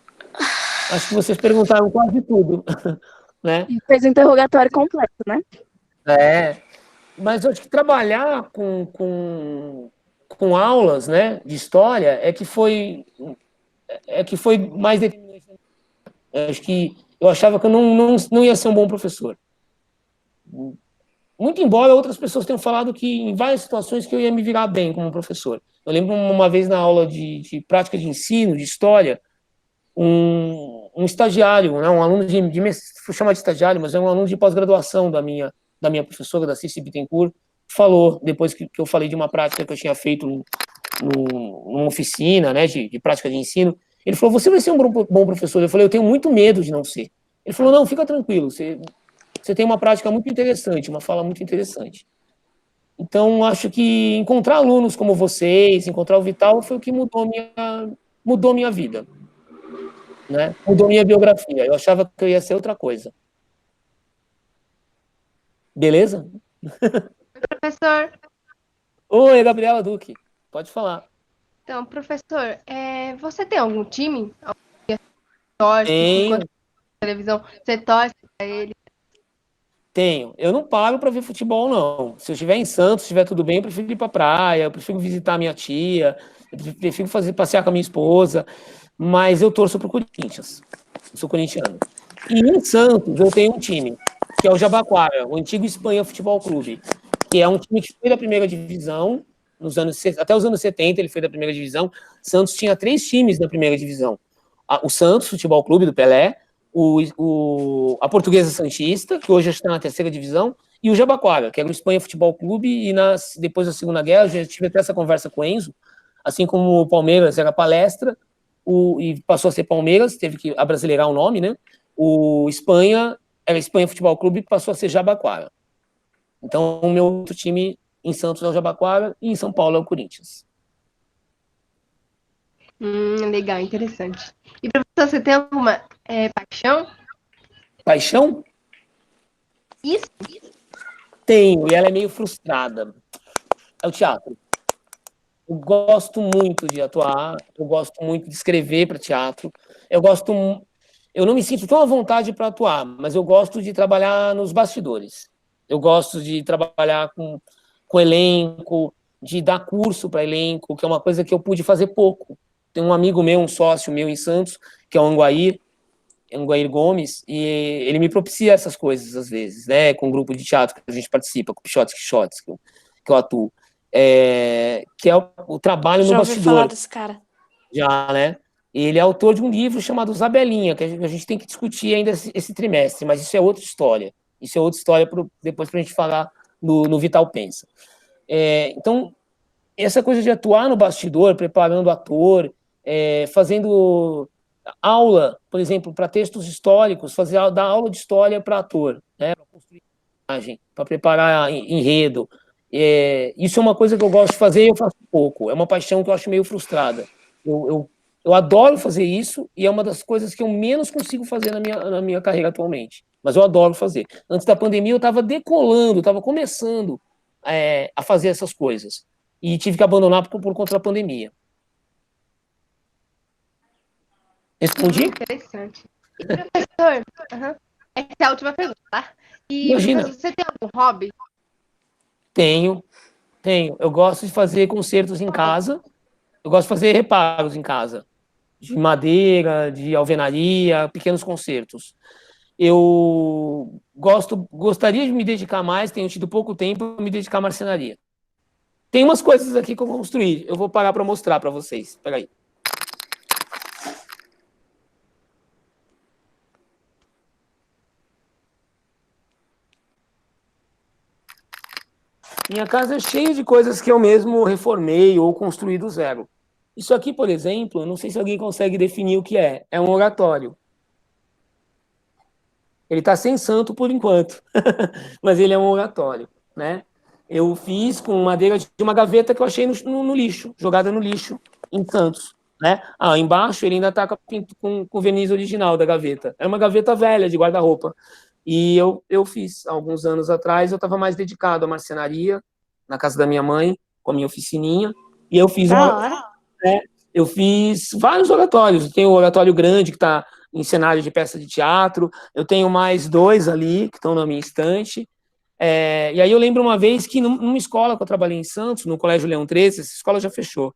vocês perguntaram quase tudo, né? Fez um interrogatório completo, né? Mas eu acho que trabalhar com aulas, né, de história é que foi mais determinante. Acho que eu achava que eu não ia ser um bom professor. Muito embora outras pessoas tenham falado que em várias situações que eu ia me virar bem como professor. Eu lembro uma vez na aula de prática de ensino, de história, um estagiário, né, um aluno vou chamar de estagiário, mas é um aluno de pós-graduação da minha professora, da Cici Bittencourt, falou, depois que eu falei de uma prática que eu tinha feito numa oficina, né, de prática de ensino, ele falou, você vai ser um bom professor? Eu falei, eu tenho muito medo de não ser. Ele falou, não, fica tranquilo, você tem uma prática muito interessante, uma fala muito interessante. Então, acho que encontrar alunos como vocês, encontrar o Vital, foi o que mudou minha vida, né? Mudou minha biografia. Eu achava que eu ia ser outra coisa. Beleza? Professor, Oi, Gabriela Duque. Pode falar. então, professor, você tem algum time? Torce, Tenho. enquanto televisão, você torce para ele? Tenho. Eu não paro para ver futebol, não. Se eu estiver em Santos, estiver tudo bem, eu prefiro ir para praia, eu prefiro visitar minha tia, eu prefiro passear com a minha esposa, mas eu torço pro Corinthians. Eu sou corintiano. E em Santos eu tenho um time, que é o Jabaquara, o antigo Espanha Futebol Clube, que é um time que foi da primeira divisão, até os anos 70 ele foi da primeira divisão. Santos tinha 3 times na primeira divisão. O Santos Futebol Clube, do Pelé, a Portuguesa Santista, que hoje está na 3ª divisão, e o Jabaquara, que era o Espanha Futebol Clube, e depois da Segunda Guerra, eu já tive até essa conversa com o Enzo, assim como o Palmeiras era Palestra, e passou a ser Palmeiras, teve que abrasileirar o nome, né? O Espanha era Espanha Futebol Clube, passou a ser Jabaquara. Então, o meu outro time em Santos é o Jabaquara, e em São Paulo é o Corinthians. Legal, interessante. E, professor, você tem alguma paixão? Paixão? Isso. Tenho, e ela é meio frustrada. É o teatro. Eu gosto muito de atuar, eu gosto muito de escrever para teatro. Eu não me sinto tão à vontade para atuar, mas eu gosto de trabalhar nos bastidores. Eu gosto de trabalhar com elenco, de dar curso para elenco, que é uma coisa que eu pude fazer pouco. Tem um amigo meu, um sócio meu em Santos, que é o Anguaí. Anguair Gomes, e ele me propicia essas coisas às vezes, né? Com o grupo de teatro que a gente participa, com o Pichotes Quixotes, que eu atuo. Que é o trabalho no Já ouvi bastidor. falar desse cara. Já, né? Ele é autor de um livro chamado Zabelinha, que a gente tem que discutir ainda esse trimestre, mas isso é outra história. Isso é outra história depois para a gente falar no Vital Pensa. Então, essa coisa de atuar no bastidor, preparando o ator, fazendo aula, por exemplo, para textos históricos, dar aula de história para ator, né? Para construir imagem, para preparar enredo. Isso é uma coisa que eu gosto de fazer e eu faço pouco. É uma paixão que eu acho meio frustrada. Eu adoro fazer isso e é uma das coisas que eu menos consigo fazer na minha carreira atualmente. Mas eu adoro fazer. Antes da pandemia, eu estava decolando, estava começando a fazer essas coisas. E tive que abandonar por conta da pandemia. Respondi? Interessante. E, professor, essa é a última pergunta, tá? E, Imagina. professor, você tem algum hobby? Tenho. Eu gosto de fazer concertos em casa. Eu gosto de fazer reparos em casa. De madeira, de alvenaria, pequenos concertos. Eu gostaria de me dedicar mais, tenho tido pouco tempo para me dedicar à marcenaria. Tem umas coisas aqui que eu construí. Eu vou parar para mostrar para vocês. Espera aí. Minha casa é cheia de coisas que eu mesmo reformei ou construí do zero. Isso aqui, por exemplo, eu não sei se alguém consegue definir o que é. É um oratório. Ele está sem santo por enquanto, mas ele é um oratório, né? Eu fiz com madeira de uma gaveta que eu achei no lixo, jogada no lixo, em Santos, né? Embaixo ele ainda está com verniz original da gaveta. É uma gaveta velha de guarda-roupa. E eu fiz, alguns anos atrás, eu estava mais dedicado à marcenaria, na casa da minha mãe, com a minha oficininha, e eu fiz eu fiz vários oratórios. Tem o oratório grande, que está em cenário de peça de teatro, eu tenho mais 2 ali, que estão na minha estante. E aí eu lembro uma vez que numa escola que eu trabalhei em Santos, no Colégio Leão 13, essa escola já fechou,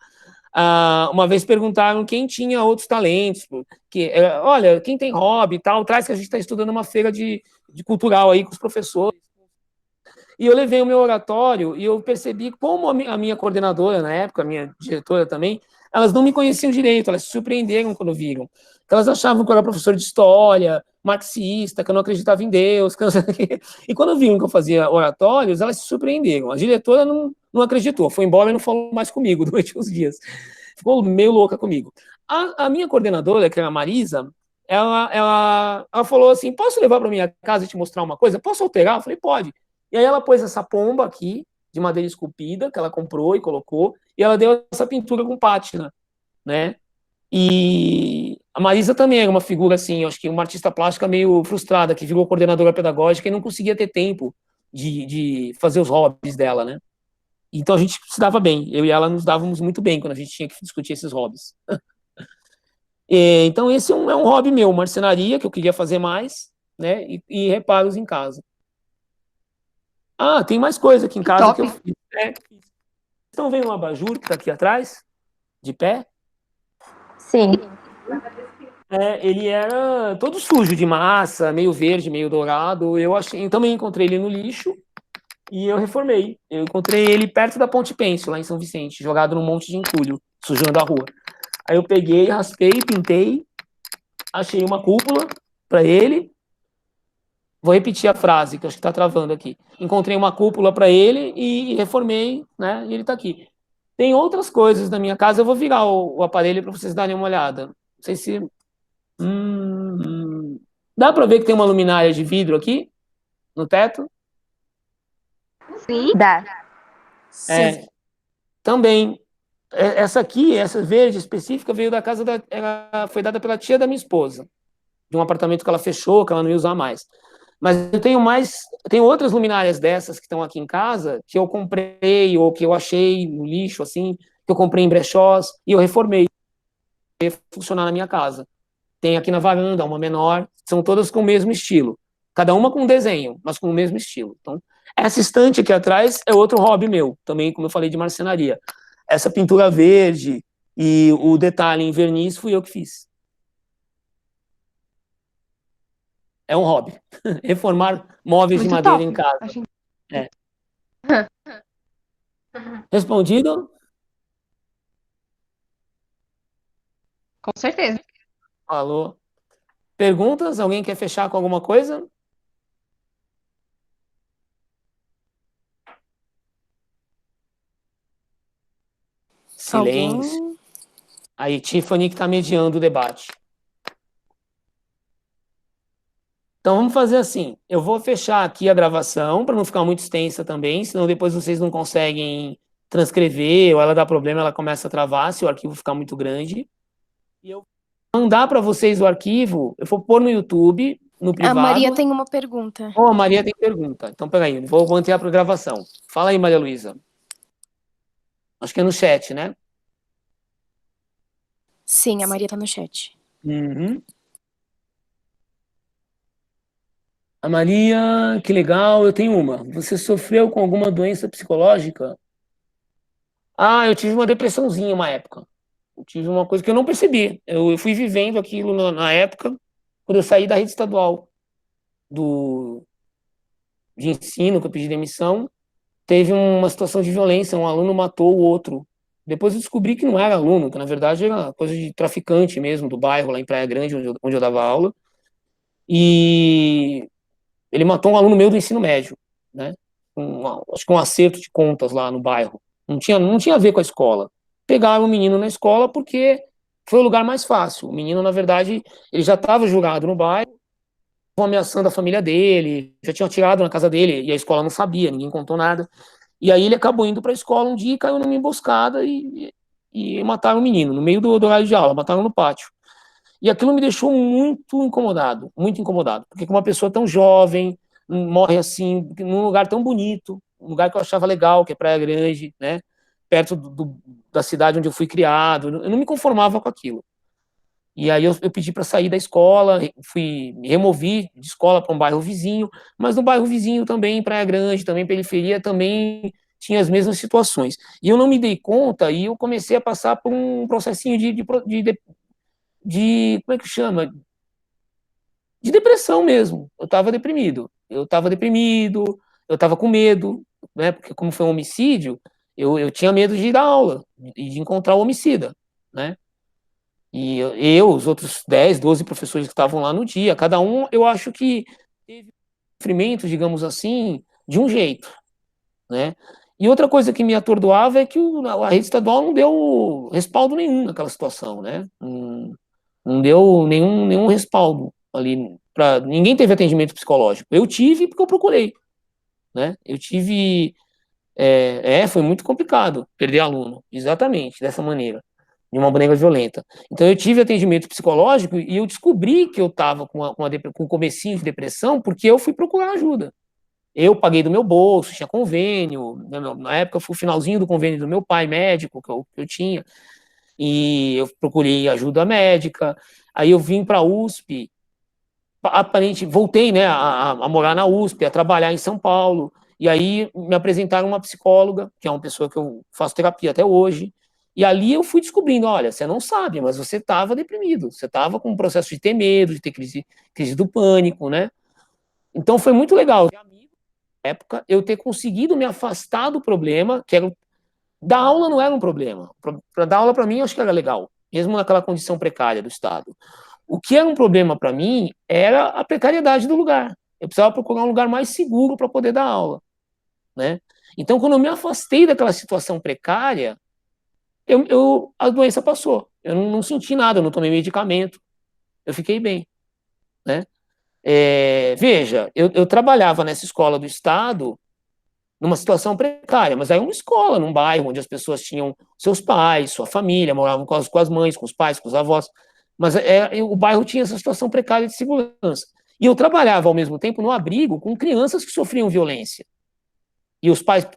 uma vez perguntaram quem tinha outros talentos, olha, quem tem hobby e tal, traz que a gente está estudando uma feira de cultural aí com os professores. E eu levei o meu oratório e eu percebi como a minha coordenadora, na época, a minha diretora também, elas não me conheciam direito, elas se surpreenderam quando viram. Elas achavam que eu era professor de história, marxista, que eu não acreditava em Deus. E quando viram que eu fazia oratórios, elas se surpreenderam. A diretora não acreditou, foi embora e não falou mais comigo durante uns dias. Ficou meio louca comigo. A minha coordenadora, que era a Marisa, ela falou assim, posso levar para minha casa e te mostrar uma coisa? Posso alterar? Eu falei, pode. E aí ela pôs essa pomba aqui, de madeira esculpida, que ela comprou e colocou, e ela deu essa pintura com pátina, né? E a Marisa também era uma figura, assim, acho que uma artista plástica meio frustrada, que virou coordenadora pedagógica e não conseguia ter tempo de fazer os hobbies dela, né? Então a gente se dava bem, eu e ela nos dávamos muito bem quando a gente tinha que discutir esses hobbies. Então esse é um hobby meu, marcenaria, que eu queria fazer mais, né? E reparos em casa. Tem mais coisa aqui em casa que eu fiz. Estão vendo um abajur que está aqui atrás, de pé? Sim. Ele era todo sujo de massa, meio verde, meio dourado. Eu também encontrei ele no lixo e eu reformei. Eu encontrei ele perto da Ponte Pênsil, lá em São Vicente, jogado num monte de entulho, sujando a rua. Aí eu peguei, raspei, pintei, achei uma cúpula para ele. Vou repetir a frase, que eu acho que está travando aqui. Encontrei uma cúpula para ele e reformei, né? E ele está aqui. Tem outras coisas na minha casa, eu vou virar o aparelho para vocês darem uma olhada. Não sei se... Dá para ver que tem uma luminária de vidro aqui, no teto? Sim. Dá. Sim. Também. Essa aqui, essa verde específica, veio da casa foi dada pela tia da minha esposa, de um apartamento que ela fechou, que ela não ia usar mais. Mas eu tenho outras luminárias dessas que estão aqui em casa, que eu comprei, ou que eu achei no lixo, assim, que eu comprei em brechós, e eu reformei para funcionar na minha casa. Tem aqui na varanda, uma menor, são todas com o mesmo estilo. Cada uma com um desenho, mas com o mesmo estilo. Então, essa estante aqui atrás é outro hobby meu, também, como eu falei, de marcenaria. Essa pintura verde e o detalhe em verniz fui eu que fiz. É um hobby. Reformar móveis de Muito madeira top. em casa. Achei- É. Respondido? Com certeza. Falou. Perguntas? Alguém quer fechar com alguma coisa? Silêncio. Alguém? Aí, Tiffany que está mediando o debate. Então, vamos fazer assim. Eu vou fechar aqui a gravação para não ficar muito extensa também, senão depois vocês não conseguem transcrever ou ela dá problema, ela começa a travar se o arquivo ficar muito grande. E eu vou mandar para vocês o arquivo, eu vou pôr no YouTube, no privado. A Maria tem uma pergunta. Oh, a Maria tem pergunta. Então, peraí, vou manter a gravação. Fala aí, Maria Luísa. Acho que é no chat, né? Sim, a Maria tá no chat. Uhum. A Maria, que legal, eu tenho uma. Você sofreu com alguma doença psicológica? Ah, eu tive uma depressãozinha uma época. Eu tive uma coisa que eu não percebi. Eu fui vivendo aquilo na época, quando eu saí da rede estadual de ensino, que eu pedi demissão, teve uma situação de violência, um aluno matou o outro. Depois eu descobri que não era aluno, que na verdade era coisa de traficante mesmo, do bairro, lá em Praia Grande, onde eu dava aula. E ele matou um aluno meu do ensino médio, né? Acho que um acerto de contas lá no bairro. Não tinha a ver com a escola. Pegaram o menino na escola porque foi o lugar mais fácil. O menino, na verdade, ele já estava julgado no bairro, ameaçando a família dele, já tinham atirado na casa dele e a escola não sabia, ninguém contou nada. E aí ele acabou indo para a escola um dia e caiu numa emboscada e mataram o menino, no meio do horário de aula, mataram no pátio. E aquilo me deixou muito incomodado, porque uma pessoa tão jovem morre assim, num lugar tão bonito, um lugar que eu achava legal, que é Praia Grande, né? Perto da cidade onde eu fui criado, eu não me conformava com aquilo. E aí eu pedi para sair da escola, me removi de escola para um bairro vizinho, mas no bairro vizinho também, em Praia Grande, também periferia, também tinha as mesmas situações. E eu não me dei conta e eu comecei a passar por um processinho como é que chama? De depressão mesmo. Eu estava deprimido. Eu estava com medo, né? Porque como foi um homicídio, eu tinha medo de ir dar aula e de encontrar o homicida, né? E os outros 10, 12 professores que estavam lá no dia, cada um, eu acho que teve sofrimento, digamos assim, de um jeito, né? E outra coisa que me atordoava é que a rede estadual não deu respaldo nenhum naquela situação, né? Não deu nenhum respaldo ali. Ninguém teve atendimento psicológico. Eu tive porque eu procurei, né? Eu tive. Foi muito complicado perder aluno, exatamente, dessa maneira, de uma maneira violenta. Então eu tive atendimento psicológico e eu descobri que eu estava com um comecinho de depressão porque eu fui procurar ajuda. Eu paguei do meu bolso, tinha convênio, né, na época foi o finalzinho do convênio do meu pai médico que eu tinha, e eu procurei ajuda médica, aí eu vim para a USP, voltei, né, a morar na USP, a trabalhar em São Paulo, e aí me apresentaram uma psicóloga, que é uma pessoa que eu faço terapia até hoje, e ali eu fui descobrindo, olha, você não sabe, mas você estava deprimido, você estava com um processo de ter medo, de ter crise do pânico, né? Então foi muito legal, na época, eu ter conseguido me afastar do problema, que era dar aula não era um problema. Para dar aula para mim, eu acho que era legal, mesmo naquela condição precária do Estado. O que era um problema para mim era a precariedade do lugar. Eu precisava procurar um lugar mais seguro para poder dar aula, né? Então, quando eu me afastei daquela situação precária, a doença passou. Eu não senti nada, eu não tomei medicamento, eu fiquei bem, né? Veja, eu trabalhava nessa escola do Estado numa situação precária, mas aí uma escola, num bairro onde as pessoas tinham seus pais, sua família, moravam com as mães, com os pais, com os avós, mas o bairro tinha essa situação precária de segurança. E eu trabalhava ao mesmo tempo no abrigo com crianças que sofriam violência e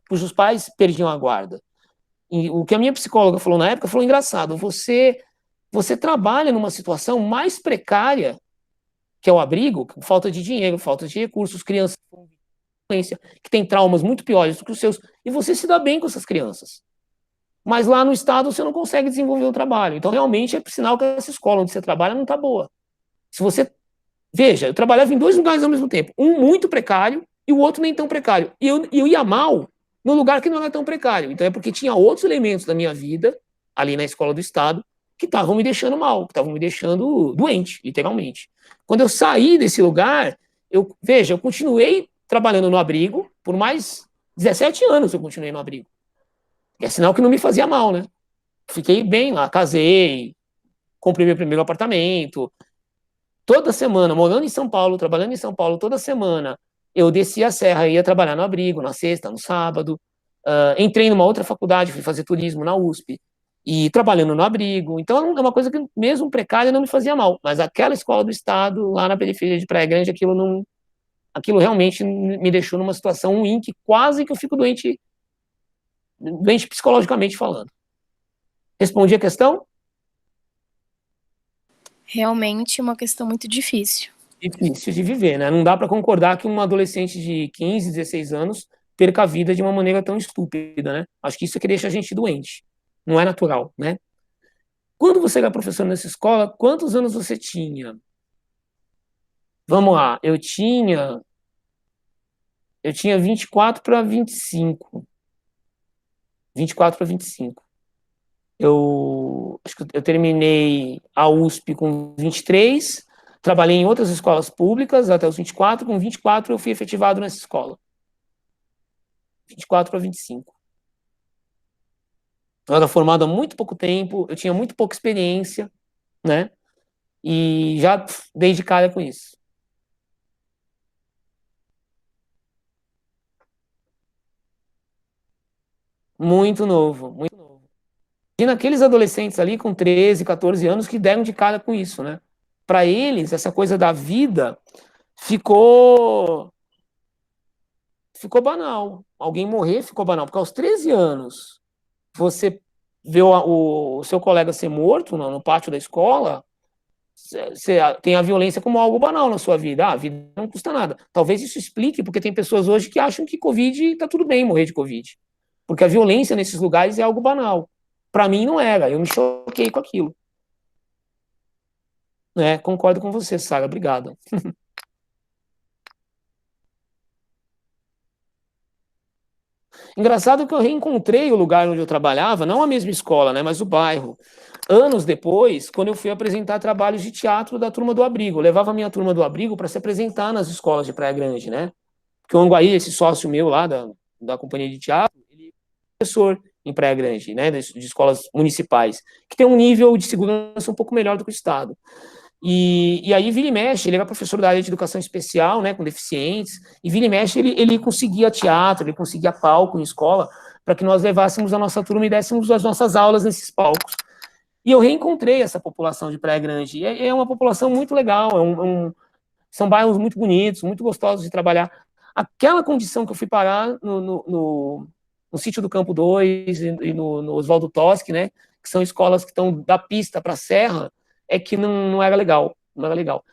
cujos pais perdiam a guarda. E o que a minha psicóloga falou na época falou: engraçado, você trabalha numa situação mais precária, que é o abrigo, com falta de dinheiro, falta de recursos, crianças com violência, que têm traumas muito piores do que os seus, e você se dá bem com essas crianças. Mas lá no Estado você não consegue desenvolver o trabalho. Então, realmente, é sinal que essa escola onde você trabalha não está boa. Se você Veja, eu trabalhava em 2 lugares ao mesmo tempo. Um muito precário e o outro nem tão precário. E eu ia mal no lugar que não era tão precário. Então é porque tinha outros elementos da minha vida, ali na escola do Estado, que estavam me deixando mal, que estavam me deixando doente, literalmente. Quando eu saí desse lugar, veja, eu continuei trabalhando no abrigo por mais 17 anos eu continuei no abrigo. É sinal que não me fazia mal, né? Fiquei bem lá, casei, comprei meu primeiro apartamento. Toda semana, morando em São Paulo, trabalhando em São Paulo, toda semana, eu descia a serra e ia trabalhar no abrigo, na sexta, no sábado. Entrei numa outra faculdade, fui fazer turismo na USP, e trabalhando no abrigo. Então, é uma coisa que, mesmo precária, não me fazia mal. Mas aquela escola do Estado, lá na periferia de Praia Grande, aquilo realmente me deixou numa situação ruim, que quase que eu fico doente psicologicamente falando. Respondi a questão? Realmente uma questão muito difícil. Difícil de viver, né? Não dá para concordar que um adolescente de 15, 16 anos perca a vida de uma maneira tão estúpida, né? Acho que isso é que deixa a gente doente. Não é natural, né? Quando você era professor nessa escola, quantos anos você tinha? Vamos lá, eu tinha 24 para 25. 24 para 25. Acho que eu terminei a USP com 23, trabalhei em outras escolas públicas até os 24, com 24 eu fui efetivado nessa escola. 24 para 25. Eu era formado há muito pouco tempo, eu tinha muito pouca experiência, né? E já dei de cara com isso. Muito novo, muito novo. Imagina aqueles adolescentes ali com 13, 14 anos que deram de cara com isso, né? Para eles, essa coisa da vida ficou banal. Alguém morrer ficou banal. Porque aos 13 anos, você vê o seu colega ser morto no pátio da escola, você tem a violência como algo banal na sua vida. A vida não custa nada. Talvez isso explique porque tem pessoas hoje que acham que Covid está tudo bem morrer de Covid. Porque a violência nesses lugares é algo banal. Para mim não era. Eu me choquei com aquilo. Né? Concordo com você, Sara. Obrigado. Engraçado que eu reencontrei o lugar onde eu trabalhava, não a mesma escola, né, mas o bairro. Anos depois, quando eu fui apresentar trabalhos de teatro da turma do abrigo. Eu levava a minha turma do abrigo para se apresentar nas escolas de Praia Grande, né? Porque o Anguaí, esse sócio meu lá da companhia de teatro, ele é professor em Praia Grande, né, de escolas municipais, que tem um nível de segurança um pouco melhor do que o Estado. E aí, vira e mexe, ele era professor da área de educação especial, né, com deficientes, e vira e mexe, ele conseguia teatro, ele conseguia palco em escola, para que nós levássemos a nossa turma e dessemos as nossas aulas nesses palcos. E eu reencontrei essa população de Praia Grande, e é uma população muito legal, são bairros muito bonitos, muito gostosos de trabalhar. Aquela condição que eu fui parar no sítio do Campo 2 e no Oswaldo Toschi, né, que são escolas que estão da pista para a serra, é que não era legal, não era legal.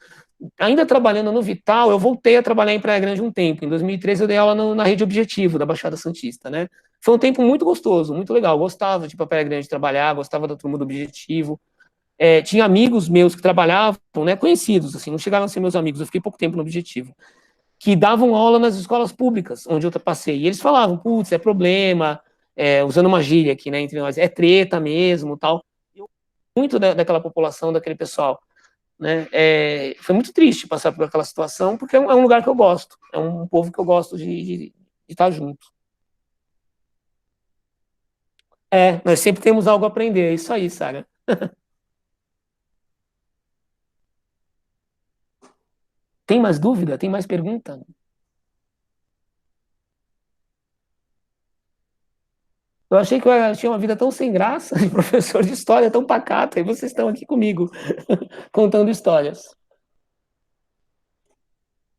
Ainda trabalhando no Vital, eu voltei a trabalhar em Praia Grande um tempo. Em 2013 eu dei aula na Rede Objetivo, da Baixada Santista, né? Foi um tempo muito gostoso, muito legal. Gostava de ir para Praia Grande trabalhar, gostava da turma do Objetivo. Tinha amigos meus que trabalhavam, né, conhecidos, assim, não chegaram a ser meus amigos, eu fiquei pouco tempo no Objetivo, que davam aula nas escolas públicas, onde eu passei. E eles falavam, putz, é problema, usando uma gíria aqui, né, entre nós, é treta mesmo, tal. Muito daquela população, daquele pessoal, né? Foi muito triste passar por aquela situação, porque é um lugar que eu gosto, é um povo que eu gosto de estar junto. Nós sempre temos algo a aprender, é isso aí, Sara. Tem mais dúvida? Tem mais pergunta? Eu achei que eu tinha uma vida tão sem graça, de professor de história tão pacata, e vocês estão aqui comigo, contando histórias.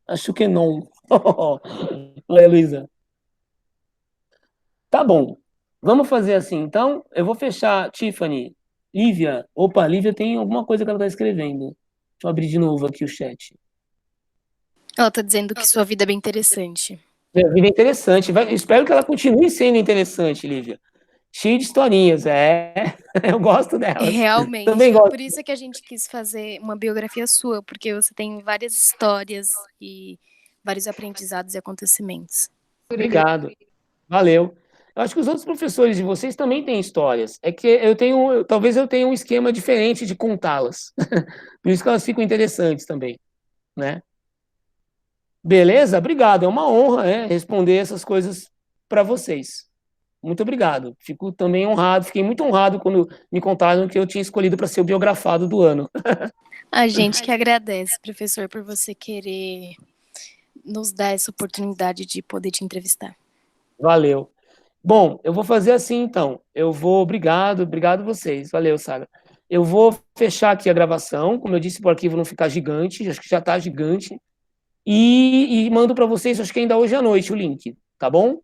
Acho que não. Oi, Luísa. Tá bom. Vamos fazer assim, então. Eu vou fechar, Tiffany. Lívia. Opa, Lívia tem alguma coisa que ela está escrevendo. Deixa eu abrir de novo aqui o chat. Ela tá dizendo que sua vida é bem interessante. A vida é interessante. Espero que ela continue sendo interessante, Lívia. cheio de historinhas, eu gosto delas. Realmente, Também gosto. por isso que a gente quis fazer uma biografia sua, porque você tem várias histórias e vários aprendizados e acontecimentos. Obrigado, valeu. Eu acho que os outros professores de vocês também têm histórias. É que talvez eu tenha um esquema diferente de contá-las. Por isso que elas ficam interessantes também, né? Beleza? Obrigado. É uma honra, responder essas coisas para vocês. Muito obrigado. Fico também honrado, fiquei muito honrado quando me contaram que eu tinha escolhido para ser o biografado do ano. A gente que agradece, professor, por você querer nos dar essa oportunidade de poder te entrevistar. Valeu. Bom, eu vou fazer assim então. Obrigado vocês. Valeu, Sara. Eu vou fechar aqui a gravação, como eu disse, para o arquivo não ficar gigante, acho que já está gigante. E mando para vocês, acho que ainda hoje à noite, o link, tá bom?